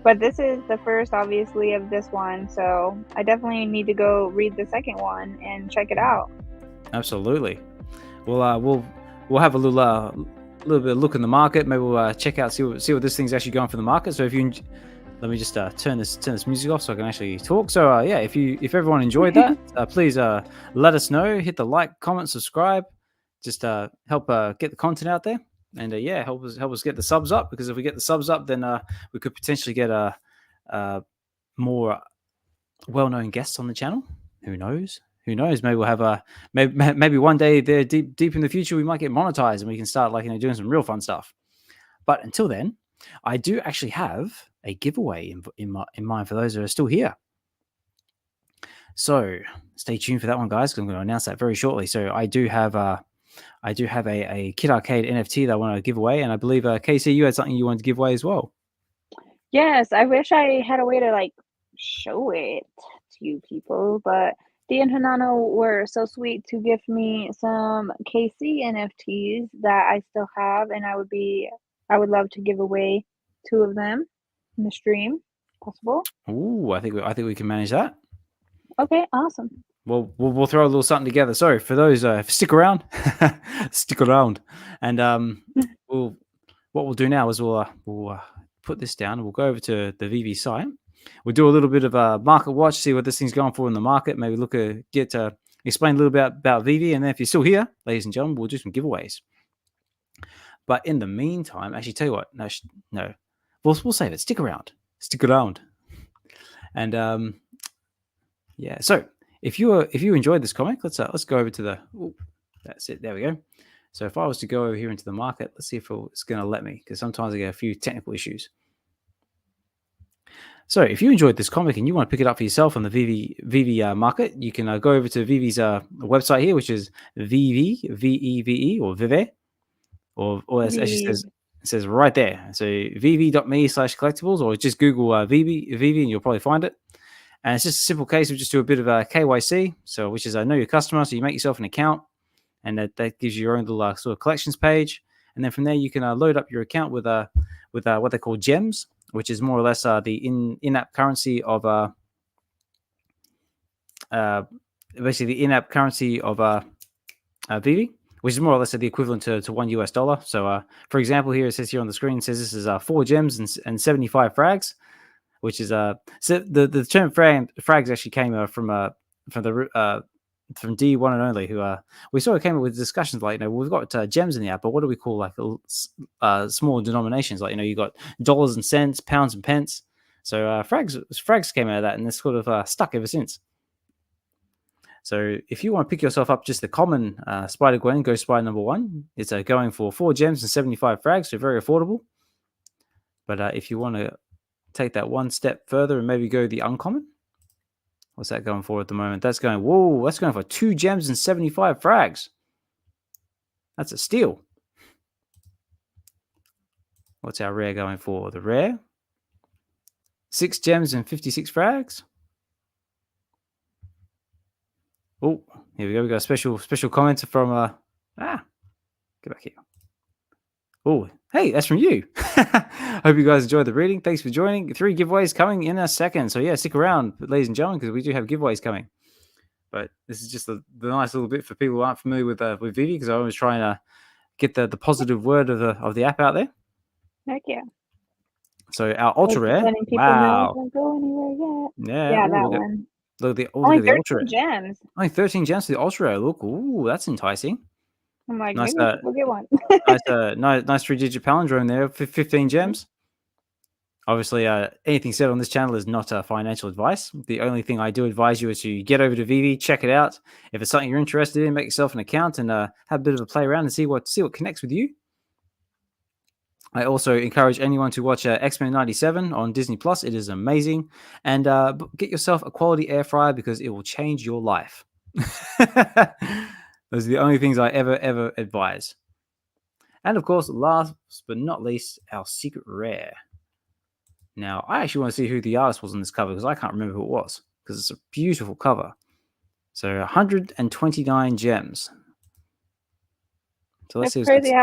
but this is the first, obviously, of this one. So I definitely need to go read the second one and check it out. Absolutely. We'll have a little bit of look in the market. Maybe we'll check out see what this thing's actually going for the market. So let me just turn this music off so I can actually talk. So yeah, if everyone enjoyed that, please let us know. Hit the like, comment, subscribe. Just help get the content out there, and help us get the subs up. Because if we get the subs up, then we could potentially get more well-known guests on the channel. Who knows? Maybe we'll have maybe one day there deep in the future we might get monetized and we can start doing some real fun stuff. But until then, I do actually have a giveaway in mind for those that are still here. So stay tuned for that one, guys, because I'm going to announce that very shortly. So I do have a Kid Arcade NFT that I want to give away, and I believe KC, you had something you wanted to give away as well. Yes, I wish I had a way to show it to you people, but Real Hinano were so sweet to give me some KC NFTs that I still have, and I would love to give away 2 of them in the stream. Possible? Ooh, I think we can manage that. Okay, awesome. Well, we'll throw a little something together. So for those, stick around, and we'll what we'll do now is we'll put this down and we'll go over to the VeVe site. We'll do a little bit of a market watch, see what this thing's going for in the market. Maybe explain a little bit about VeVe, and then if you're still here, ladies and gentlemen, we'll do some giveaways. But in the meantime, actually, tell you what, no, we'll save it. Stick around, and yeah. So if you enjoyed this comic, let's go over to the. That's it. There we go. So if I was to go over here into the market, let's see if it's going to let me, because sometimes I get a few technical issues. So if you enjoyed this comic and you want to pick it up for yourself on the VeVe market, you can go over to VeVe's website here, which is VeVe, VeVe, or VeVe, or as it says right there. So veve.me/collectables, or just Google VeVe and you'll probably find it. And it's just a simple case of just do a bit of KYC, so which is know your customer. So you make yourself an account, and that gives you your own little sort of collections page. And then from there you can load up your account with what they call gems, which is more or less the in-app currency of basically the in-app currency of VeVe, which is more or less the equivalent to $1. So for example, here it says here on the screen, it says this is 4 gems and 75 frags, which is so the term frags actually came from D1 and Only, who we sort of came up with discussions like, we've got gems in the app, but what do we call like small denominations? Like, you got dollars and cents, pounds and pence. So frags came out of that, and it's sort of stuck ever since. So if you want to pick yourself up just the common Spider-Gwen Ghost Spider number 1, it's going for 4 gems and 75 frags, so very affordable. But if you want to take that one step further and maybe go the uncommon, what's that going for at the moment? That's going for 2 gems and 75 frags. That's a steal. What's our rare going for? The rare? 6 gems and 56 frags. Oh, here we go. We got a special comment from get back here. Oh, hey, that's from you. Hope you guys enjoyed the reading. Thanks for joining. 3 giveaways coming in a second. So yeah, stick around, ladies and gentlemen, because we do have giveaways coming. But this is just the nice little bit for people who aren't familiar with VeVe, because I always try and get the positive word of the app out there. Heck yeah. So our ultra rare. Wow. Don't go anywhere yet. Yeah, that one. Look at Only the ultra 13 gems. Only 13 gems for the ultra rare. Look, ooh, that's enticing. I'm like, nice, maybe we'll get one. nice 3-digit palindrome there, 15 gems. Obviously, anything said on this channel is not financial advice. The only thing I do advise you is to get over to VeVe, check it out. If it's something you're interested in, make yourself an account and have a bit of a play around and see what connects with you. I also encourage anyone to watch X-Men 97 on Disney Plus. It is amazing. And get yourself a quality air fryer, because it will change your life. Those are the only things I ever advise. And of course, last but not least, our secret rare. Now, I actually want to see who the artist was on this cover, because I can't remember who it was, because it's a beautiful cover. So 129 gems. So let's see. It's crazy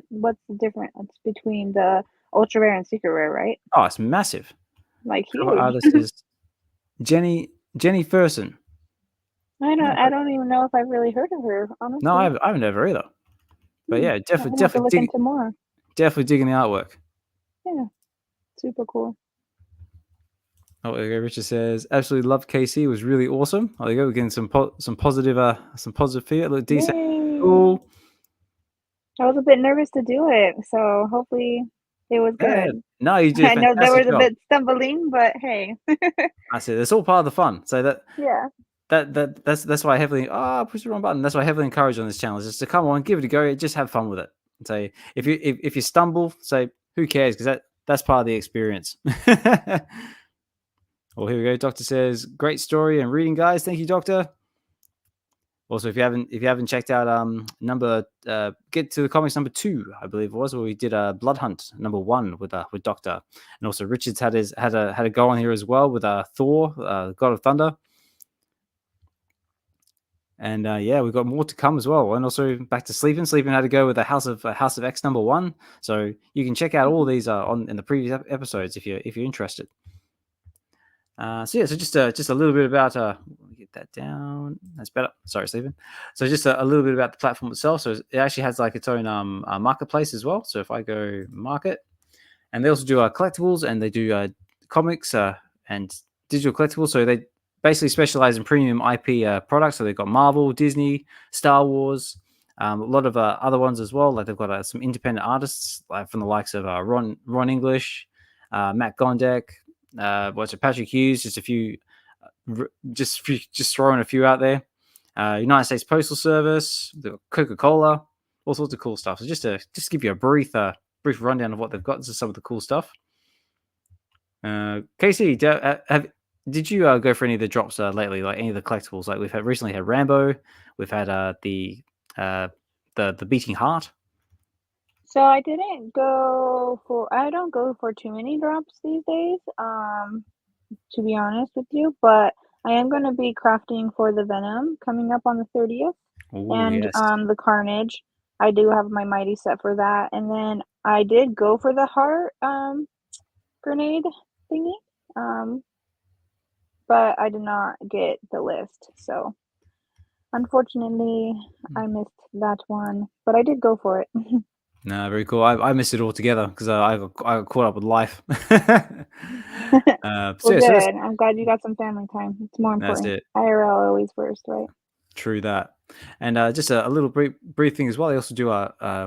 what's the difference between the ultra rare and secret rare, right? Oh, it's massive. Like huge. Cover artist is Jenny Ferson. I don't even know if I've really heard of her, honestly. No, I've never either. But yeah, definitely look into more. Definitely digging the artwork. Yeah, super cool. Oh, there you go. Richard says, absolutely loved KC. It was really awesome. Oh, there you go. We're getting some positive fear. Look decent. Cool. I was a bit nervous to do it, so hopefully it was good. No, you did. I know there was a bit stumbling, but hey. That's it. It's all part of the fun. So that's why I heavily push the wrong button. That's why I heavily encourage on this channel is just to come on, give it a go, just have fun with it. So if you stumble, say who cares, because that's part of the experience. Well, here we go. Doctor says, great story and reading, guys. Thank you, Doctor. Also, if you haven't checked out get to the comics number 2, I believe it was, where we did a Blood Hunt number 1 with Doctor, and also Richard's had a go on here as well with Thor, God of Thunder. And we've got more to come as well. And also back to Sleeping. Sleeping had to go with the House of X number 1. So you can check out all these in the previous episodes if you're interested. So yeah, so just a little bit about let me get that down. That's better. Sorry, Stephen. So just a little bit about the platform itself. So it actually has like its own marketplace as well. So if I go market, and they also do collectibles, and they do comics and digital collectibles. So they basically specialize in premium IP products. So they've got Marvel, Disney, Star Wars, a lot of other ones as well. Like they've got some independent artists like from the likes of Ron English, Matt Gondek, what's it, Patrick Hughes. Just a few, just throwing a few out there. United States Postal Service, the Coca-Cola, all sorts of cool stuff. So just to give you a brief rundown of what they've got. This is some of the cool stuff. Casey, did you go for any of the drops lately? Like any of the collectibles? Like we've recently had Rambo. We've had the Beating Heart. So I don't go for too many drops these days, to be honest with you, but I am going to be crafting for the Venom coming up on the 30th. Ooh, and yes. the Carnage. I do have my Mighty set for that. And then I did go for the Heart grenade thingy, but I did not get the list. So unfortunately, I missed that one, but I did go for it. No, very cool. I missed it altogether because I got caught up with life. Well, good. I'm glad you got some family time. It's more That's important. it. IRL always first, right? True that. And just a little brief thing as well. They also do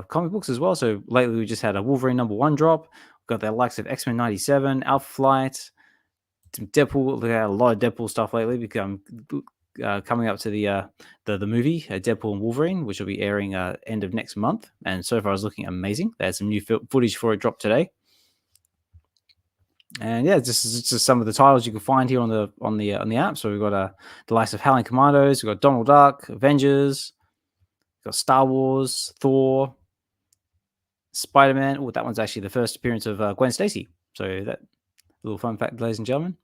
comic books as well. So lately we just had a Wolverine #1 drop. We've got the likes of X-Men '97, Alpha Flight, some Deadpool. We had a lot of Deadpool stuff lately. Become coming up to the movie Deadpool and Wolverine, which will be airing end of next month. And so far, it's looking amazing. They had some new footage for it dropped today. And yeah, just some of the titles you can find here on the app. So we've got the likes of Howling Commandos, we've got Donald Duck, Avengers, we've got Star Wars, Thor, Spider-Man. Oh, that one's actually the first appearance of Gwen Stacy. So that little fun fact, ladies and gentlemen.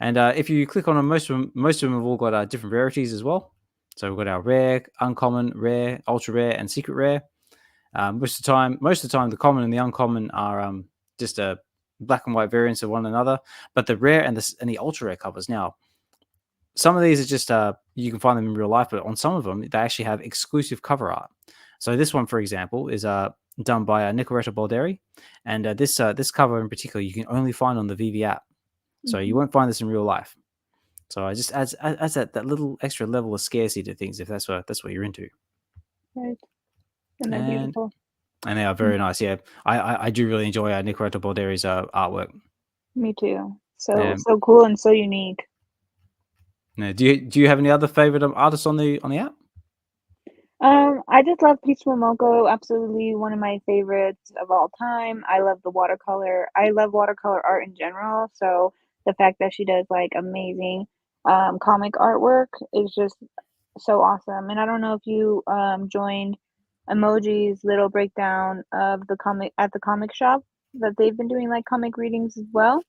And if you click on them, most of them have all got different rarities as well. So we've got our rare, uncommon, rare, ultra rare, and secret rare. Most of the time, the common and the uncommon are just black and white variants of one another. But the rare and the ultra rare covers now, some of these are just you can find them in real life, but on some of them they actually have exclusive cover art. So this one, for example, is done by Nicoletta Balderi, and this cover in particular you can only find on the VeVe app. So you won't find this in real life. So it just adds that little extra level of scarcity to things if that's what you're into. Right. And they're beautiful. And they are very nice. Yeah, I do really enjoy Nicoletta Balderi's artwork. Me too. So cool and so unique. Now, do you have any other favorite artists on the app? I just love Peach Momoko. Absolutely one of my favorites of all time. I love the watercolor. I love watercolor art in general. So the fact that she does like amazing comic artwork is just so awesome. And I don't know if you joined Emoji's little breakdown of the comic at the comic shop that they've been doing like comic readings as well.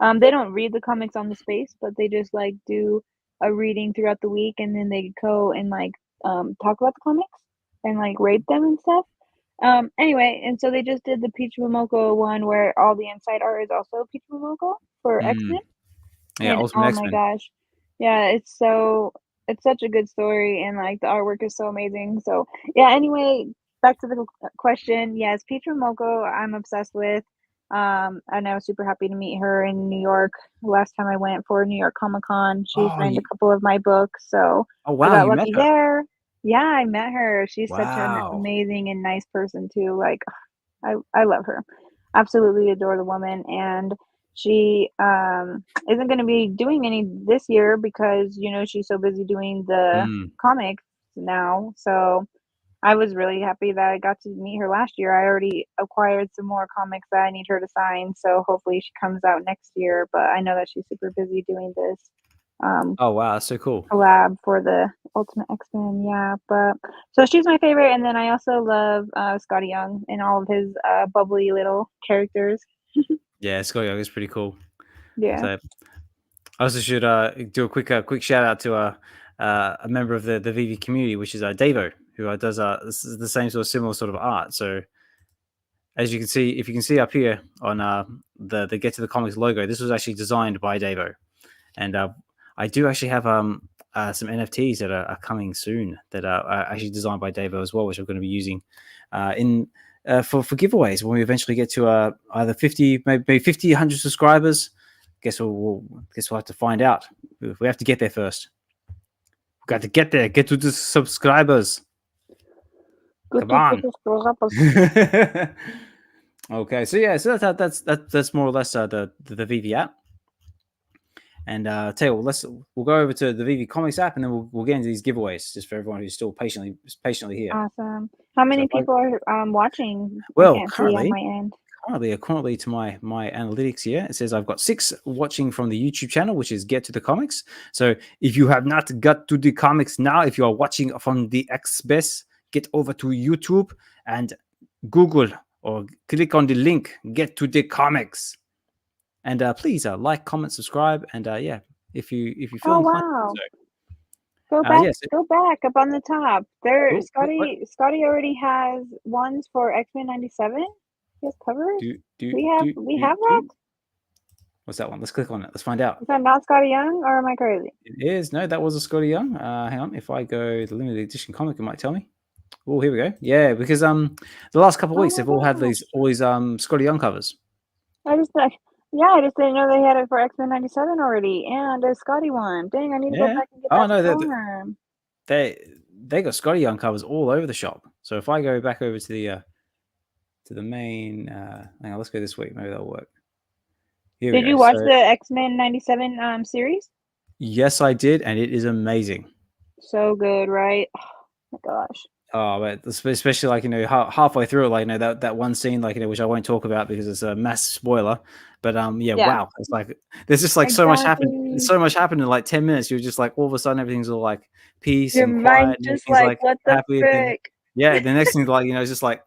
They don't read the comics on the space, but they just like do a reading throughout the week, and then they go and like talk about the comics and like rate them and stuff. Anyway, and so they just did the Peach Momoko one where all the inside art is also Peach Momoko for X-Men. Yeah, And Ultimate oh X-Men. my gosh. Yeah, it's such a good story, and like the artwork is so amazing. So yeah, anyway, back to the question. Yes, Peach Momoko, I'm obsessed with. And I was super happy to meet her in New York last time I went for New York Comic Con. She signed a couple of my books, so Oh wow, I got you met lucky her. there. Yeah, I met her. She's such an Wow. amazing and nice person too. Like I love her. Absolutely adore the woman, and she isn't going to be doing any this year because she's so busy doing the comics now. So I was really happy that I got to meet her last year. I already acquired some more comics that I need her to sign, so hopefully she comes out next year. But I know that she's super busy doing this Oh wow, that's so cool. collab for the Ultimate X-Men. Yeah, but so she's my favorite, and then I also love Scotty Young and all of his bubbly little characters. Yeah, Scott Young is pretty cool. Yeah. So I also should do a quick shout out to a member of the VeVe community, which is Davo, who does the same similar sort of art. So as you can see, if you can see up here on the Get to the Comics logo, this was actually designed by Davo. And I do actually have some NFTs that are coming soon that are actually designed by Davo as well, which I'm going to be using for giveaways when we eventually get to either 50, maybe 50, 100 subscribers. Guess we'll have to find out. We have to get there first. We've got to get there. Get to the subscribers. Come on. Okay, so that's more or less the VeVe app. And tell you what, we'll go over to the VeVe Comics app, and then we'll get into these giveaways just for everyone who's still patiently here. Awesome. How many people are watching? Well, I can't see on my end. Currently to my analytics here, it says I've got 6 watching from the YouTube channel, which is Get to the Comics. So if you have not got to the comics now, if you are watching from the XBS, get over to YouTube and Google or click on the link, Get to the Comics. And please like, comment, subscribe, and if you feel inclined. Wow. Go back, go back up on the top. There, Scotty already has ones for X-Men 97. He has covers. We have that. What's that one? Let's click on it. Let's find out. Is that not Scotty Young, or am I crazy? It is. No, that was a Scotty Young. Hang on. If I go the limited edition comic, it might tell me. Oh, here we go. Yeah, because the last couple of weeks they've all had these Scotty Young covers. I just didn't know they had it for X-Men 97 already, and a Scotty one. Dang, I need to go back and get that. They got Scotty Young covers all over the shop. So if I go back over to the main, hang on, let's go this week. Maybe that'll work. Did you watch the X-Men 97 series? Yes, I did, and it is amazing. So good, right? Oh my gosh. Oh, but especially like halfway through it, like that one scene, like which I won't talk about because it's a massive spoiler. But wow, it's like there's just like so much happened in like 10 minutes. You're just like all of a sudden everything's all like peace and quiet. Just like what the frick? Yeah, the next thing it's just like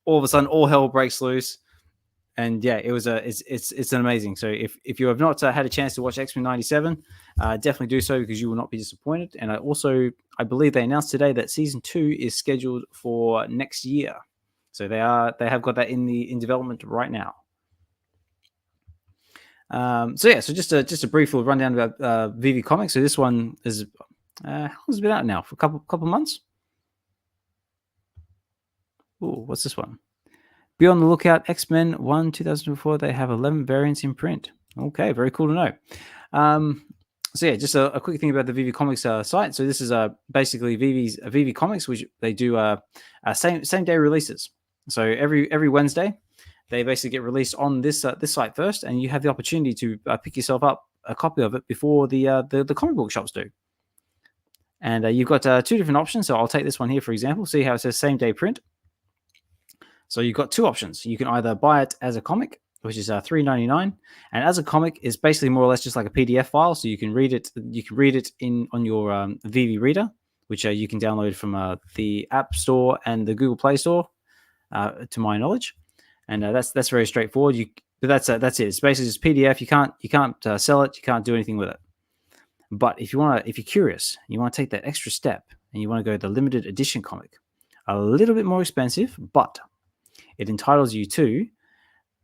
all of a sudden all hell breaks loose. And yeah, it's an amazing. So if you have not had a chance to watch X-Men 97, definitely do so because you will not be disappointed. And I believe they announced today that season 2 is scheduled for next year. So they have got that in development right now. So just a brief little rundown about VeVe Comics. So this one is how long has it been out now? For a couple months. Oh, what's this one? Be on the lookout. X-Men 1 2004. They have 11 variants in print. Okay, very cool to know. So yeah, just a quick thing about the VeVe Comics site. So this is basically VeVe Comics, which they do same day releases. So every Wednesday, they basically get released on this site first, and you have the opportunity to pick yourself up a copy of it before the comic book shops do. And you've got 2 different options. So I'll take this one here for example. See how it says same day print. So you've got 2 options. You can either buy it as a comic, which is $3.99, and as a comic is basically more or less just like a PDF file. So you can read it. You can read it on your VeVe Reader, which you can download from the App Store and the Google Play Store, to my knowledge. And that's very straightforward. But that's it. It's basically just PDF. You can't sell it. You can't do anything with it. But if you're curious, you want to take that extra step, and you want to go the limited edition comic, a little bit more expensive, but it entitles you to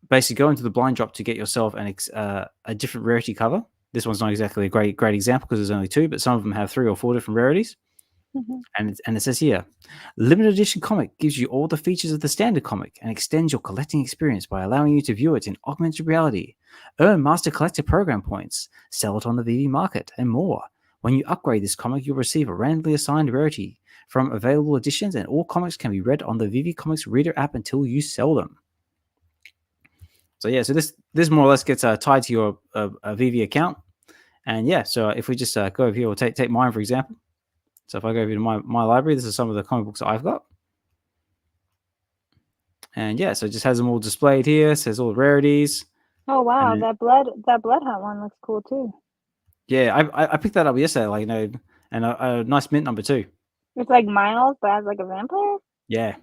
basically go into the blind drop to get yourself a different rarity cover. This one's not exactly a great example because there's only 2, but some of them have 3 or 4 different rarities. Mm-hmm. And it says here, limited edition comic gives you all the features of the standard comic and extends your collecting experience by allowing you to view it in augmented reality, earn Master Collector program points, sell it on the VeVe market, and more. When you upgrade this comic, you'll receive a randomly assigned rarity from available editions, and all comics can be read on the VeVe Comics Reader app until you sell them. So yeah, so this more or less gets tied to your VeVe account. And yeah, so if we just go over here, we'll take mine for example. So if I go over to my library, this is some of the comic books that I've got. And yeah, so it just has them all displayed here. It says all the rarities. Oh wow, that blood hunt one looks cool too. Yeah, I picked that up yesterday, and a nice mint number too. It's like Miles, but as like a vampire. Yeah.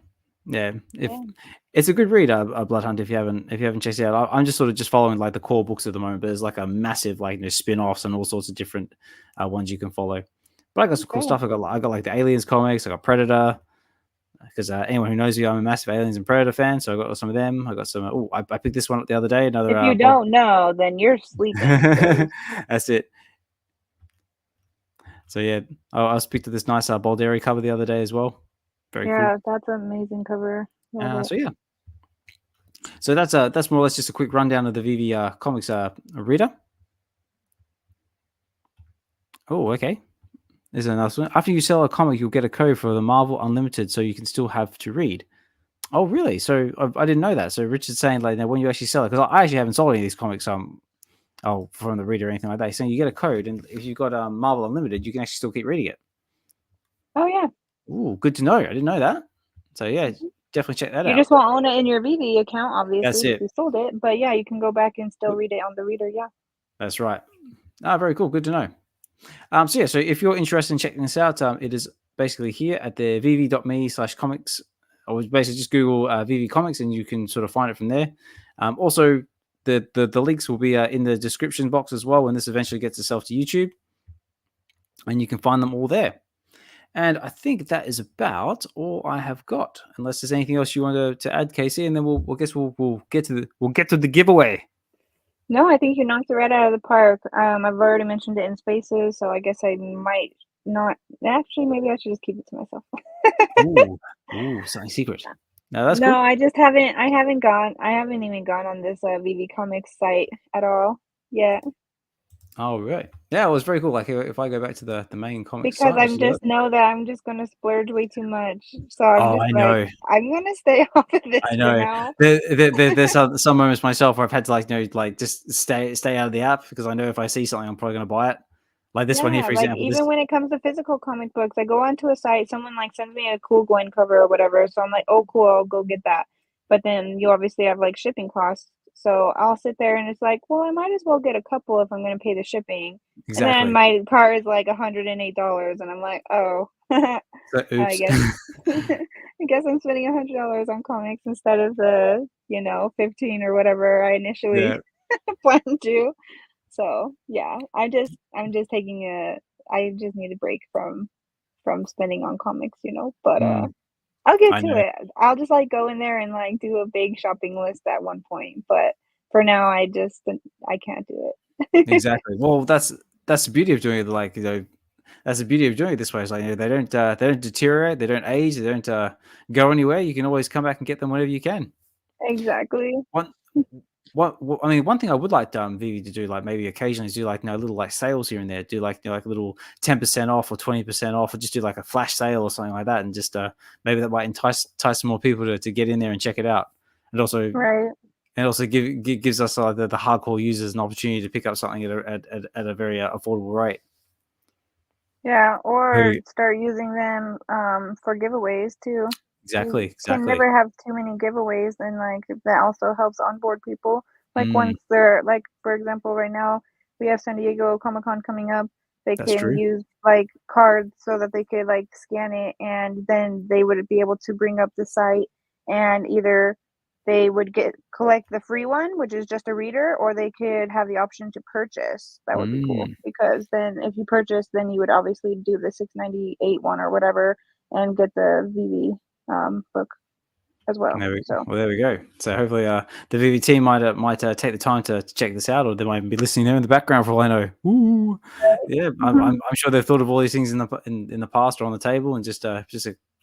It's a good read, Blood Hunt. If you haven't checked it out, I'm just sort of just following like the core books at the moment. But there's like a massive spin-offs and all sorts of different ones you can follow. But I got some cool stuff. I got like the Aliens comics. I got Predator. because anyone who knows me, I'm a massive Aliens and Predator fan, so I got some of them. I got some. I picked this one up the other day. Another. If you don't know, then you're sleeping. That's it. So yeah, I was picked up this nice Balderi cover the other day as well. Very cool. Yeah, that's an amazing cover. So yeah. So that's more or less just a quick rundown of the VeVe Comics reader. Oh, okay. There's another one. After you sell a comic, you'll get a code for the Marvel Unlimited, so you can still have to read. Oh, really? So I didn't know that. So Richard's saying like, now when you actually sell it, because I actually haven't sold any of these comics from the reader or anything like that. He's saying you get a code, and if you've got Marvel Unlimited, you can actually still keep reading it. Oh yeah. Ooh, good to know. I didn't know that. So yeah, definitely check that out. You just won't own it in your VeVe account, obviously, That's it. if you sold it. But yeah, you can go back and still read it on the reader. Yeah. That's right. Very cool. Good to know. So yeah, so if you're interested in checking this out, it is basically here at the veve.me/comics, or basically just Google VeVe Comics and you can sort of find it from there. Also, the links will be in the description box as well when this eventually gets itself to YouTube, and you can find them all there. And I think that is about all I have got, unless there's anything else you want to add, Casey, and then we'll get to the giveaway. No, I think you knocked it right out of the park. I've already mentioned it in Spaces, so I guess I might not. Actually, maybe I should just keep it to myself. Ooh, something secret. No, that's no, cool. I just haven't. I haven't even gone on this VeVe Comics site at all yet. Oh, right. Yeah, it was very cool. Like if I go back to the main comics because site, I just know that I'm just gonna splurge way too much. So I'm just I like, know. I'm gonna stay off of this I for know. now. There's some moments myself where I've had to just stay out of the app because I know if I see something, I'm probably gonna buy it. Like this one here, for example. Even when it comes to physical comic books, I go onto a site, someone like sends me a cool Gwen cover or whatever, so I'm like, oh cool, I'll go get that. But then you obviously have like shipping costs, so I'll sit there and it's like, well, I might as well get a couple if I'm gonna pay the shipping. Exactly. And then my car is like $108, and I'm like, oh, So, oops. I guess I'm spending $100 on comics instead of the 15 or whatever I initially planned to. So yeah, I'm just taking I just need a break from spending on comics, but I'll get to it. I'll just like go in there and like do a big shopping list at one point, but for now I can't do it. Exactly. Well, that's the beauty of doing it. Like that's the beauty of doing it this way. Is like they don't deteriorate, they don't age, they don't go anywhere. You can always come back and get them whenever you can. Exactly. I mean, one thing I would like VeVe to do, like maybe occasionally, is do like little like sales here and there. Do like like a little 10% off or 20% off, or just do like a flash sale or something like that, and just maybe that might entice some more people to get in there and check it out. And also, gives us the hardcore users an opportunity to pick up something at a very affordable rate. Yeah, or start using them for giveaways too. Exactly. You can never have too many giveaways, and like that also helps onboard people. Like once they're like, for example, right now we have San Diego Comic-Con coming up. They can use like cards so that they could like scan it, and then they would be able to bring up the site, and either they would collect the free one, which is just a reader, or they could have the option to purchase. That would be cool, because then if you purchase, then you would obviously do the $6.98 one or whatever and get the VeVe book as well. There we go. So hopefully the VeVe team might take the time to check this out, or they might even be listening there in the background for all I know. Ooh. Yeah, I'm sure they've thought of all these things in the past or on the table, and just a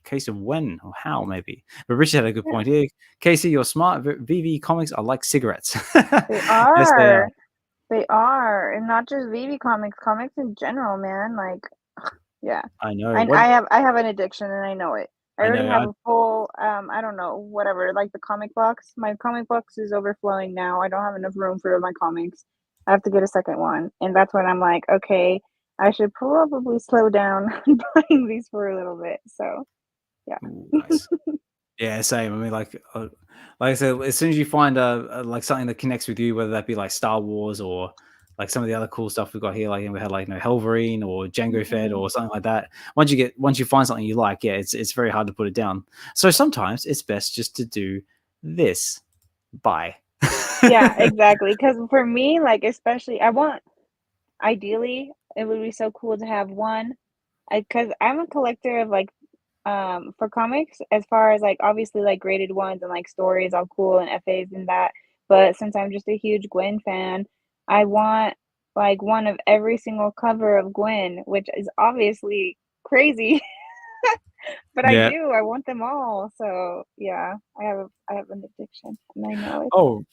case of when or how maybe. But Richard had a good point here. Casey, you're smart. VeVe Comics are like cigarettes. They are. Yes, they are. They are, and not just VeVe Comics in general, man. Like, yeah. I know. I have an addiction, and I know it. I already have a full, I don't know, whatever, like the comic box. My comic box is overflowing now. I don't have enough room for my comics. I have to get a second one. And that's when I'm like, okay, I should probably slow down buying these for a little bit. So, yeah. Ooh, nice. Yeah, same. I mean, like I said, as soon as you find like something that connects with you, whether that be like Star Wars or like some of the other cool stuff we've got here, like we had like Helverine or Django Fett or something like that. Once you find something you like, it's very hard to put it down. So sometimes it's best just to do this. Buy. Yeah, exactly. Because for me, like especially, ideally, it would be so cool to have one. Because I'm a collector of like for comics, as far as, like, obviously, like, graded ones and, like, stories, all cool, and FAs and that, but since I'm just a huge Gwen fan, I want, like, one of every single cover of Gwen, which is obviously crazy, but I Yeah. do, I want them all, so, yeah, I have an addiction, and I know it. Oh,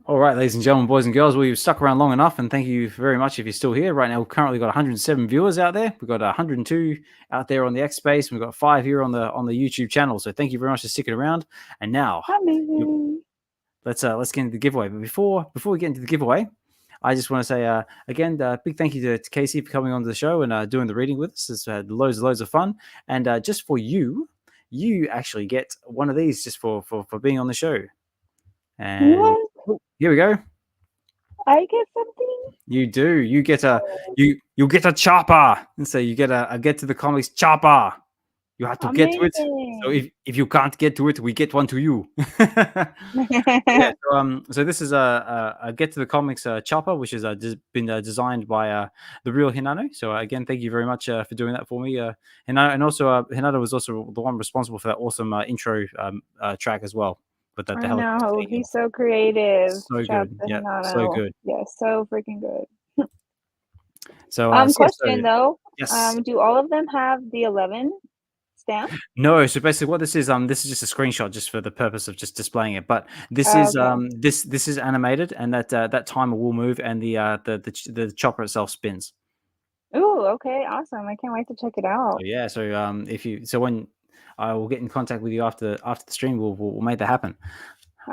all right, ladies and gentlemen, boys and girls, we've stuck around long enough, and thank you very much if you're still here. Right now, we've currently got 107 viewers out there. We've got 102 out there on the X Space, and we've got 5 here on the YouTube channel. So thank you very much for sticking around. And now, Amazing. let's get into the giveaway. But before we get into the giveaway, I just want to say again, big thank you to Casey for coming onto the show and doing the reading with us. It's had loads of fun, and just for you, you actually get one of these just for being on the show. And What? here we go. I get something? You do. You get a Oh, you get a chopper, and so you get a get to the comics chopper. You have to get to it. So amazing. if you can't get to it, we get one to you. Yeah. So this is a get to the comics chopper, which has been designed by the Real Hinano. So again, thank you very much for doing that for me, Hinano, and also Hinano was also the one responsible for that awesome intro track as well, with the I helicopter know, thing. he's so creative. So Shout out good. to Yeah, so Hinano. good. Yes, so freaking good. So, yeah, Question though, yes. do all of them have the 11 stamp? No, so basically what this is just a screenshot just for the purpose of just displaying it. But this Oh, is okay. this is animated, and that timer will move, and the chopper itself spins. Ooh, okay, awesome. I can't wait to check it So out. yeah, if you when I will get in contact with you after the stream, we'll make that happen.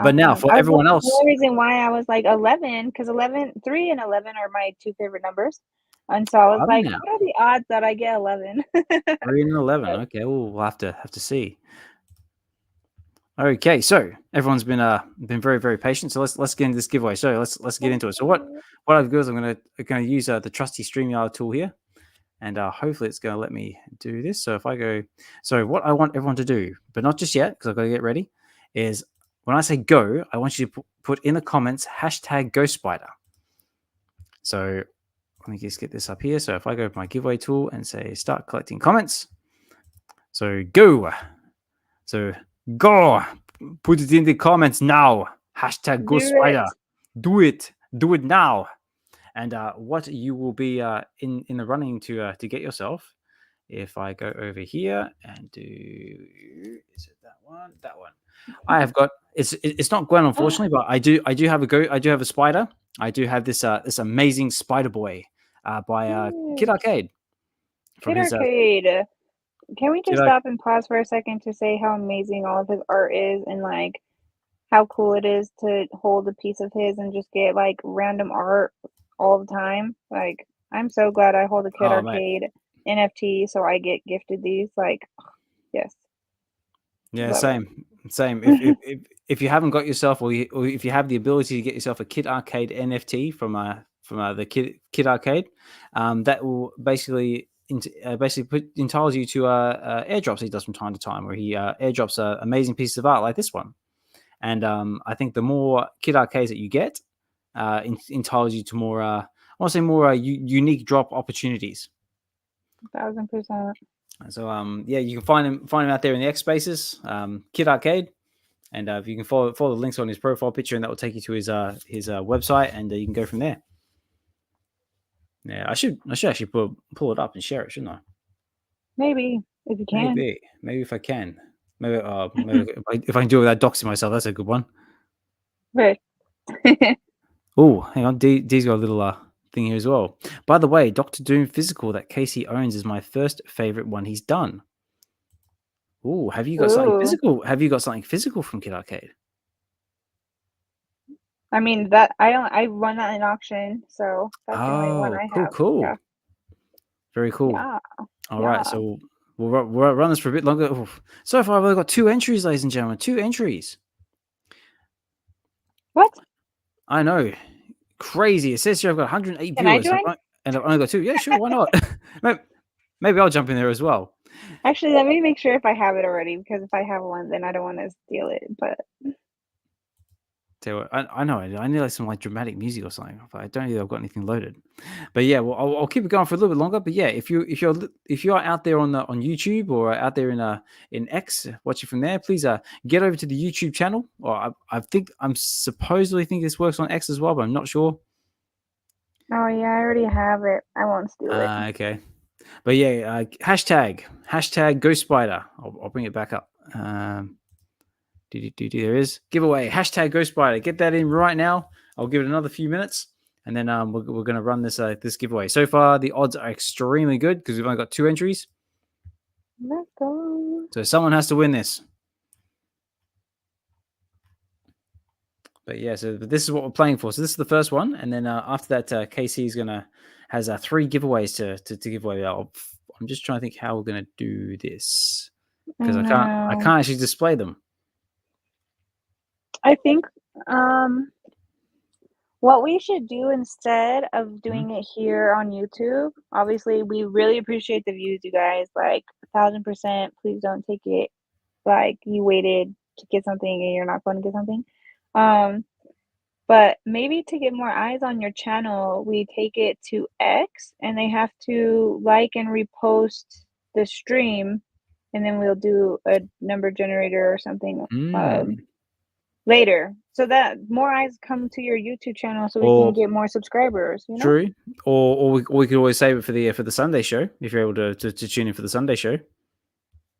But now Awesome. for I was everyone wondering the else, only reason why I was like 11, because 11, 3 and 11 are my 2 favorite numbers. And so I was are they like, now? what are the odds that I get 11? 3 and 11. But Okay, we'll have to see. Okay, so everyone's been very patient. So let's get into this giveaway. So let's get into it. So what I've got is I'm gonna use the trusty StreamYard tool here, and hopefully it's going to let me do this. So if I go, so what I want everyone to do, but not just yet, because I've got to get ready, is when I say go, I want you to put in the comments hashtag GoSpider. So let me just get this up here. So if I go to my giveaway tool and say start collecting comments, so go. So go, put it in the comments now. Hashtag do it. GoSpider. Do it now. And what you will be in the running to get yourself, if I go over here and do, is it that one? That one. I have got it's not Gwen, unfortunately, but I do have a spider. I do have this amazing Spider Boy by Kid Cute. Arcade from Kid his Arcade. Can we Kid just stop and pause for a second to say how amazing all of his art is and like how cool it is to hold a piece of his and just get like random art all the time? Like, I'm so glad I hold a Kid Oh mate, Arcade NFT so I get gifted these. Like, yes, yeah, love it. same. If you haven't got yourself, or if you have the ability to get yourself a Kid Arcade NFT from the Kid Arcade, that will basically entitles you to airdrops he does from time to time, where he airdrops amazing pieces of art like this one. And I think the more Kid Arcades that you get, entitles you to more I want to say more unique drop opportunities. 1000%. So yeah, you can find him out there in the X Spaces, Kid Arcade, and if you can follow the links on his profile picture, and that will take you to his website, and you can go from there. Yeah, I should actually pull it up and share it, shouldn't I? Maybe if you can. Maybe if I can, maybe if I can do it without doxing myself, that's a good one. Right. Oh, hang on, D's got a little thing here as well. By the way, Doctor Doom physical that Casey owns is my first favorite one he's done. Oh, have you got something Ooh. physical? Have you got something physical from Kid Arcade? I mean that I won that in auction, so that's the only one Oh, I have. cool. Yeah. Very cool. Yeah. All right, Yeah. so we'll run this for a bit longer. Oof. So far, I've only got 2 entries, ladies and gentlemen. 2 entries. What? I know, crazy. It says here I've got 108 Can I viewers, join? and I've only got 2. Yeah, sure, why not? Maybe I'll jump in there as well. Actually, let me make sure if I have it already, because if I have one, then I don't want to steal it. But tell you what, I know I need like some like dramatic music or something, but I don't think I've got anything loaded. But yeah, well, I'll keep it going for a little bit longer. But yeah, if you're out there on YouTube or out there in X watching from there, please get over to the YouTube channel. Or I think I'm supposedly think this works on X as well, but I'm not sure. Oh yeah, I already have it. I won't steal it. Okay, but yeah, hashtag Ghost Spider. I'll bring it back up. There is giveaway hashtag Ghost Spider. Get that in right now. I'll give it another few minutes, and then we're going to run this giveaway. So far, the odds are extremely good because we've only got 2 entries. Let's go. So someone has to win this. But yeah, so this is what we're playing for. So this is the first one, and then after that, Casey is has 3 giveaways to give away. I'm just trying to think how we're gonna do this because I can't actually display them. I think what we should do instead of doing it here on YouTube, obviously we really appreciate the views, you guys, like 1000%. Please don't take it like you waited to get something and you're not going to get something. But maybe to get more eyes on your channel, we take it to X and they have to like and repost the stream, and then we'll do a number generator or something later, so that more eyes come to your YouTube channel, so we can get more subscribers. You know? True. Or we could always save it for the Sunday show if you're able to tune in for the Sunday show.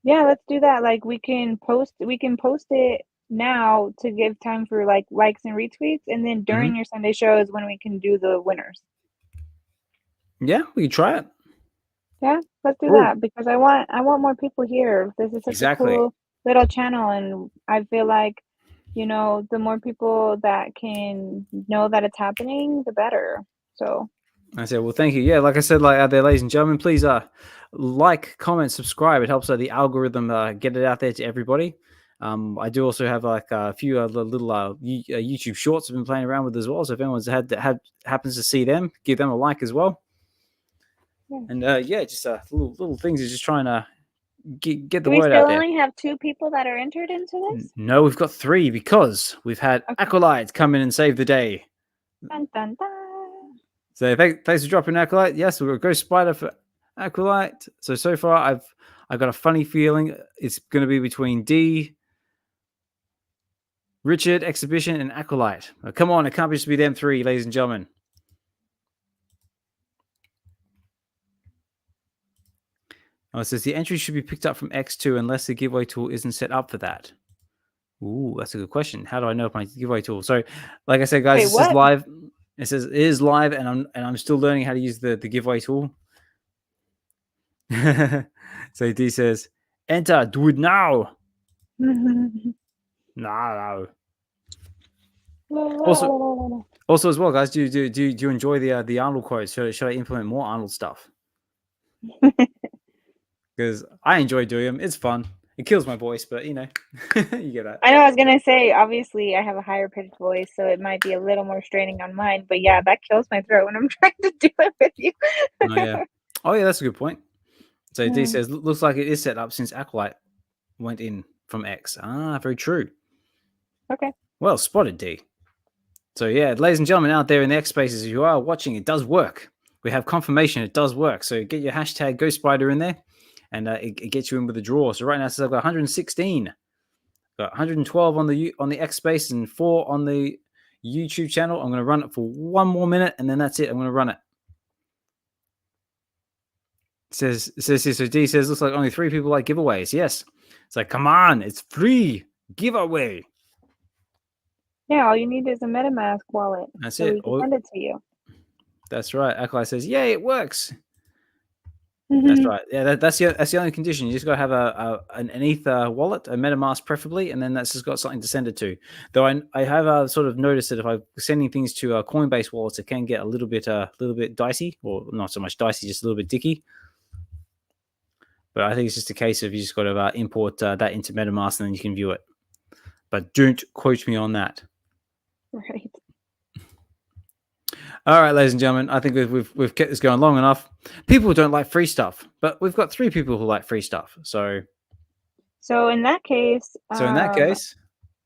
Yeah, let's do that. Like we can post it now to give time for like likes and retweets, and then during your Sunday show is when we can do the winners. Yeah, we can try it. Yeah, let's do that because I want more people here. This is such a cool little channel, and I feel like, you know, the more people that can know that it's happening, the better. So I said, well, thank you. Yeah, like I said, like out there, ladies and gentlemen, please like, comment, subscribe. It helps the algorithm get it out there to everybody. I do also have like a few little YouTube shorts I've been playing around with as well. So if anyone's happens to see them, give them a like as well. Yeah. And yeah, just little things is just trying to get the word out there. We still only have 2 people that are entered into this? No, we've got 3 because we've had Acolyte come in and save the day. Dun, dun, dun. So thanks for dropping Acolyte. Yes, we'll go Spider for Acolyte. So far I've got a funny feeling it's going to be between D, Richard, Exhibition, and Acolyte. Oh, come on, it can't just be them 3, ladies and gentlemen. Oh, it says the entry should be picked up from X2 unless the giveaway tool isn't set up for that. Ooh, that's a good question. How do I know if my giveaway tool? So, like I said, guys, this is live. It says it is live, and I'm still learning how to use the giveaway tool. So D says, "Enter, do it now." No. Also as well, guys, do you enjoy the Arnold quotes? Should I implement more Arnold stuff? Because I enjoy doing them. It's fun. It kills my voice, but you know, you get that. I know I was gonna say, obviously I have a higher pitched voice, so it might be a little more straining on mine, but yeah, that kills my throat when I'm trying to do it with you. Oh yeah, that's a good point. So D says, looks like it is set up since Acolyte went in from X. Ah, very true. Okay. Well spotted, D. So yeah, ladies and gentlemen out there in the X spaces, if you are watching, it does work. We have confirmation it does work. So get your hashtag Ghost Spider in there, and it gets you in with the draw. So right now, since I've got 116, got 112 on the X space and 4 on the YouTube channel. I'm going to run it for 1 more minute, and then that's it. I'm going to run it. It says here, so D says, looks like only 3 people like giveaways. Yes. It's like, come on, it's free giveaway. Yeah, all you need is a MetaMask wallet. That's it. it. We can send it to you. That's right. Acolyte says, yay, it works. That's right. Yeah, that's the only condition. You just got to have an Ether wallet, a MetaMask preferably, and then that's just got something to send it to. Though I have sort of noticed that if I'm sending things to Coinbase wallets, it can get a little bit dicey, or not so much dicey, just a little bit dicky. But I think it's just a case of you just got to import that into MetaMask and then you can view it. But don't quote me on that. Right. All right, ladies and gentlemen, I think we've kept this going long enough. People don't like free stuff, but we've got 3 people who like free stuff. So in that case,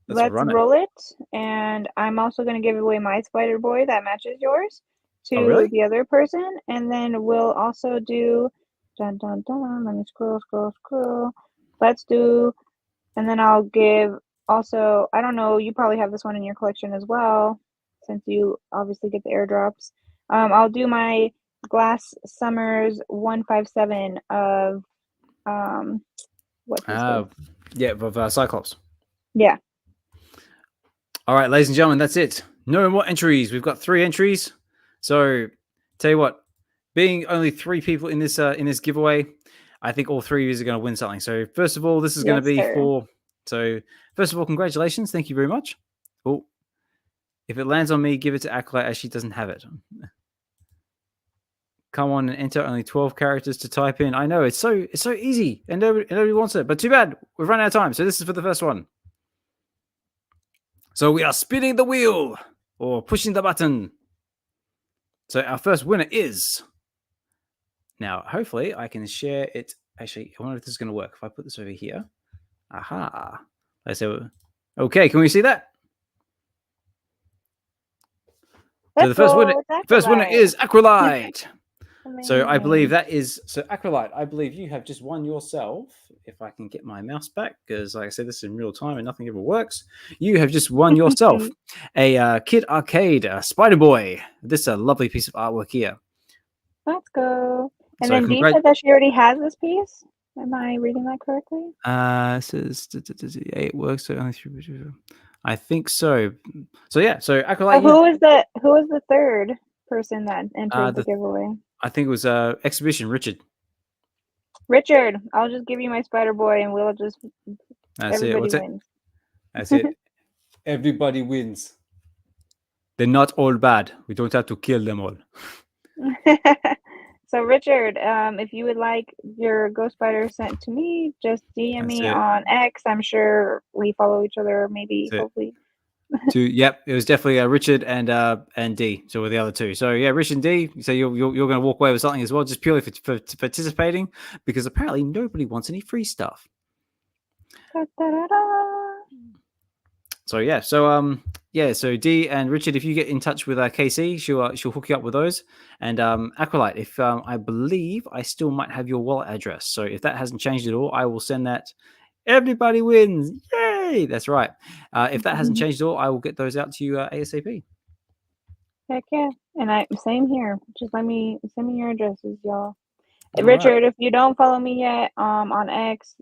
let's roll it. And I'm also going to give away my Spider Boy that matches yours to the other person. And then we'll also do, let me scroll. Let's do, and then I'll give also, I don't know, you probably have this one in your collection as well, since you obviously get the airdrops. I'll do my Glass Summers 157 of, what's his face? Yeah, of Cyclops. Yeah. All right, ladies and gentlemen, that's it. No more entries. We've got 3 entries. So, tell you what, being only 3 people in this giveaway, I think all 3 of you are going to win something. So, first of all, this is going to be for. So, first of all, congratulations. Thank you very much. Oh, if it lands on me, give it to Acolyte as she doesn't have it. Come on and enter only 12 characters to type in. I know it's so easy and nobody wants it, but too bad. We've run out of time. So this is for the first one. So we are spinning the wheel or pushing the button. So our first winner is. Now, hopefully I can share it. Actually, I wonder if this is going to work. If I put this over here. Aha. Let's say, okay, can we see that? So the first winner is Acrylite. So I believe that is, so Acrylite, I believe you have just won yourself, if I can get my mouse back, because like I said, this is in real time and nothing ever works. You have just won yourself a Kid Arcade Spider Boy. This is a lovely piece of artwork here. Let's go. And so then Dee said that she already has this piece. Am I reading that correctly? It says it works. So only 3. I think so. So yeah. So Acolyte. So who is the third person that entered the giveaway? I think it was Exhibition Richard. Richard, I'll just give you my Spider Boy, and we'll just. That's it. What's it? That's it. Everybody wins. They're not all bad. We don't have to kill them all. So Richard, if you would like your Ghost Spider sent to me, just DM me on X. I'm sure we follow each other, maybe, hopefully. Yep, it was definitely Richard and D. So we're the other 2. So yeah, Rich and D. So you're going to walk away with something as well, just purely for participating, because apparently nobody wants any free stuff. So yeah, so D and Richard, if you get in touch with KC, she'll hook you up with those. And Acolyte, if I believe I still might have your wallet address. So if that hasn't changed at all, I will send that. Everybody wins! Yay! That's right. If that hasn't changed at all, I will get those out to you ASAP. Heck yeah! And same here. Just send me your addresses, y'all. All Richard, if you don't follow me yet, on X,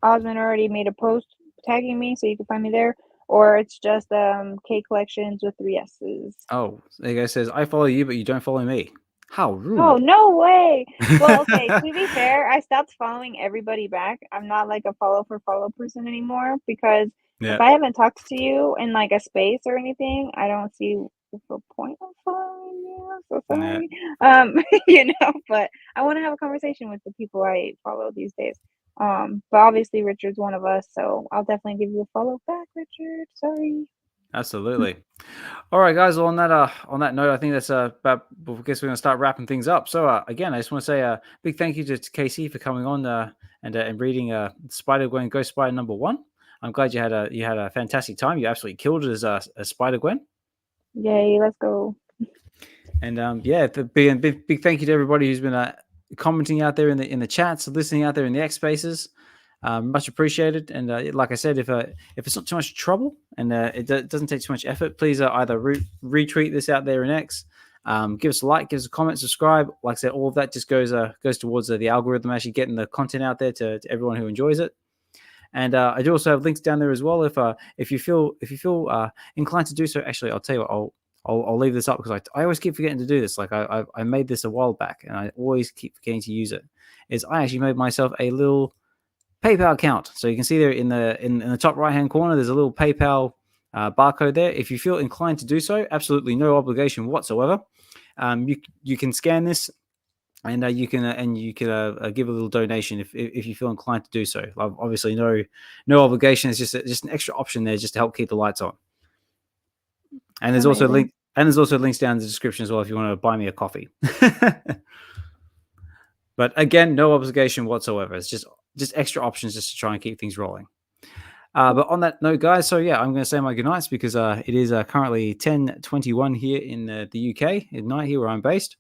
Osman already made a post tagging me, so you can find me there. Or it's just K Collections with 3 S's. Oh, there you go. It says I follow you, but you don't follow me. How rude! Oh, no way! Well, okay. To be fair, I stopped following everybody back. I'm not like a follow for follow person anymore, because if I haven't talked to you in like a space or anything, I don't see the point of following you. So sorry. But I want to have a conversation with the people I follow these days. But obviously Richard's one of us, so I'll definitely give you a follow back, Richard. Sorry. Absolutely. All right, guys. Well, on that note, I think that's about. I guess we're gonna start wrapping things up. So again, I just want to say a big thank you to KC for coming on and reading Spider-Gwen Ghost Spider #1. I'm glad you had a fantastic time. You absolutely killed it as Spider-Gwen. Yay! Let's go. And big thank you to everybody who's been commenting out there in the chats, listening out there in the X spaces. Much appreciated. And like I said, if it's not too much trouble and it doesn't take too much effort, please either retweet this out there in X, give us a like, give us a comment, subscribe. Like I said, all of that just goes towards the algorithm actually getting the content out there to everyone who enjoys it. And I do also have links down there as well. If you feel inclined to do so, actually, I'll tell you what, I'll leave this up because I always keep forgetting to do this. Like I made this a while back and I always keep forgetting to use it. I actually made myself a little PayPal account. So you can see there in the top right hand corner, there's a little PayPal barcode there. If you feel inclined to do so, absolutely no obligation whatsoever. You can scan this and you can give a little donation if you feel inclined to do so. Obviously, no obligation. It's just an extra option there just to help keep the lights on. And there's also links down in the description as well if you want to buy me a coffee. But again, no obligation whatsoever. It's just extra options just to try and keep things rolling. But on that note, guys, so yeah, I'm going to say my goodnights because it is currently 10:21 here in the UK at night here where I'm based.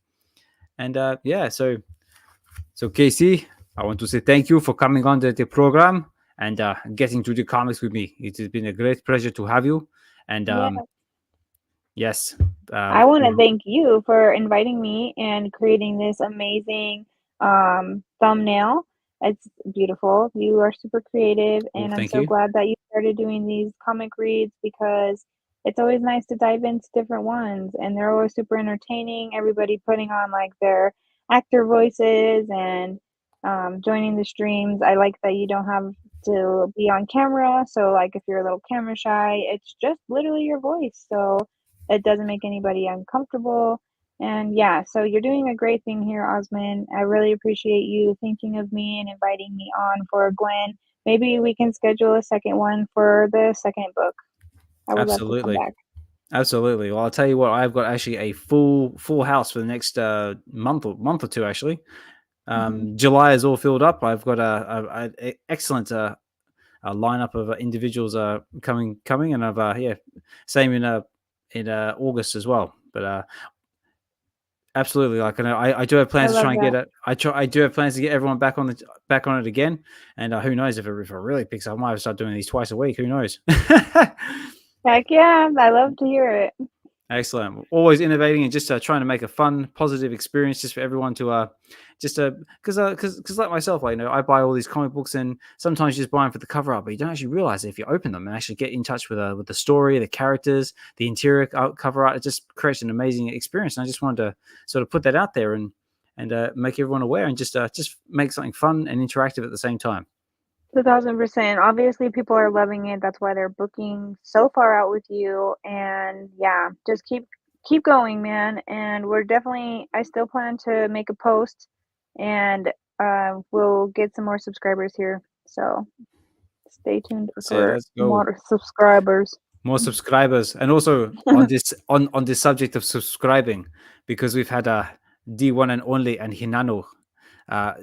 And yeah, so Casey, I want to say thank you for coming on the program and getting to the comics with me. It has been a great pleasure to have you. And Yeah. yes, I want to thank you for inviting me and creating this amazing thumbnail. It's beautiful. You are super creative, and I'm thank so you. glad that you started doing these comic reads because it's always nice to dive into different ones, and they're always super entertaining. Everybody putting on like their actor voices and joining the streams. I like that you don't have to be on camera, so like if you're a little camera shy, it's just literally your voice. So it doesn't make anybody uncomfortable. And yeah, so you're doing a great thing here, Osman. I really appreciate you thinking of me and inviting me on for Gwen. Maybe we can schedule a second one for the second book. I would love to come Absolutely. back. Absolutely. Well, I'll tell you what, I've got actually a full house for the next month or two actually. July is all filled up. I've got a excellent a lineup of individuals coming, and I've yeah, same in August as well. But absolutely, like I do have plans to try and get it. I do have plans to get everyone back on it again. And who knows if it really picks up, I might start doing these twice a week. Who knows? Heck yeah, I love to hear it. Excellent. Always innovating and just trying to make a fun, positive experience just for everyone to because like myself, like, I buy all these comic books and sometimes you just buy them for the cover art, but you don't actually realize it if you open them and actually get in touch with the story, the characters, the interior cover art. It just creates an amazing experience. And I just wanted to sort of put that out there and make everyone aware and just make something fun and interactive at the same time. 1000%. Obviously, people are loving it. That's why they're booking so far out with you. And yeah, just keep going, man. And I still plan to make a post, and we'll get some more subscribers here. So stay tuned for more subscribers. More subscribers, and also on this subject of subscribing, because we've had D1 and Only and Hinano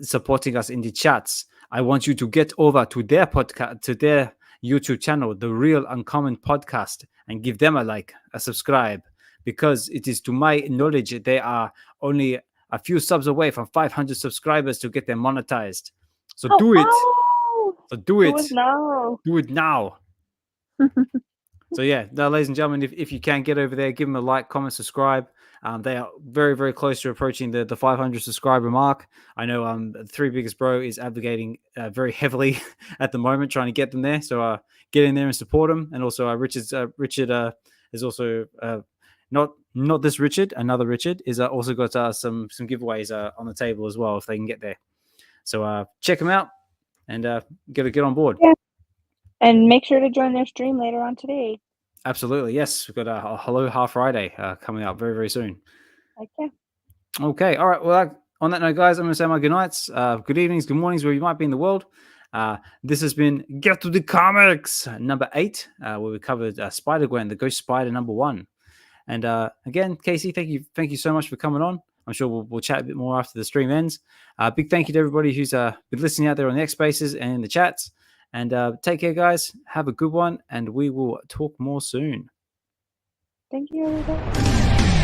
supporting us in the chats. I want you to get over to their podcast, to their YouTube channel, the Real Uncommon Podcast, and give them a subscribe, because it is to my knowledge they are only a few subs away from 500 subscribers to get them monetized. So do it. So do it. Do it now. So yeah, ladies and gentlemen, if you can get over there, give them a like, comment, subscribe. They are very, very close to approaching the 500 subscriber mark. I know Three Biggest Bro is advocating very heavily at the moment, trying to get them there. So get in there and support them. And also Richard is also not this Richard, another Richard is also got some giveaways on the table as well if they can get there. So check them out and get on board. Yeah. And make sure to join their stream later on today. Absolutely, yes. We've got a Hello Half Friday coming up very, very soon. Okay. Okay, all right. Well, on that note, guys, I'm going to say my good nights, good evenings, good mornings, where you might be in the world. This has been Get to the Comics number 8, where we covered Spider-Gwen, the Ghost Spider #1. And again, Casey, thank you so much for coming on. I'm sure we'll chat a bit more after the stream ends. Big thank you to everybody who's been listening out there on the X Spaces and in the chats. And take care, guys. Have a good one, and we will talk more soon. Thank you, everybody.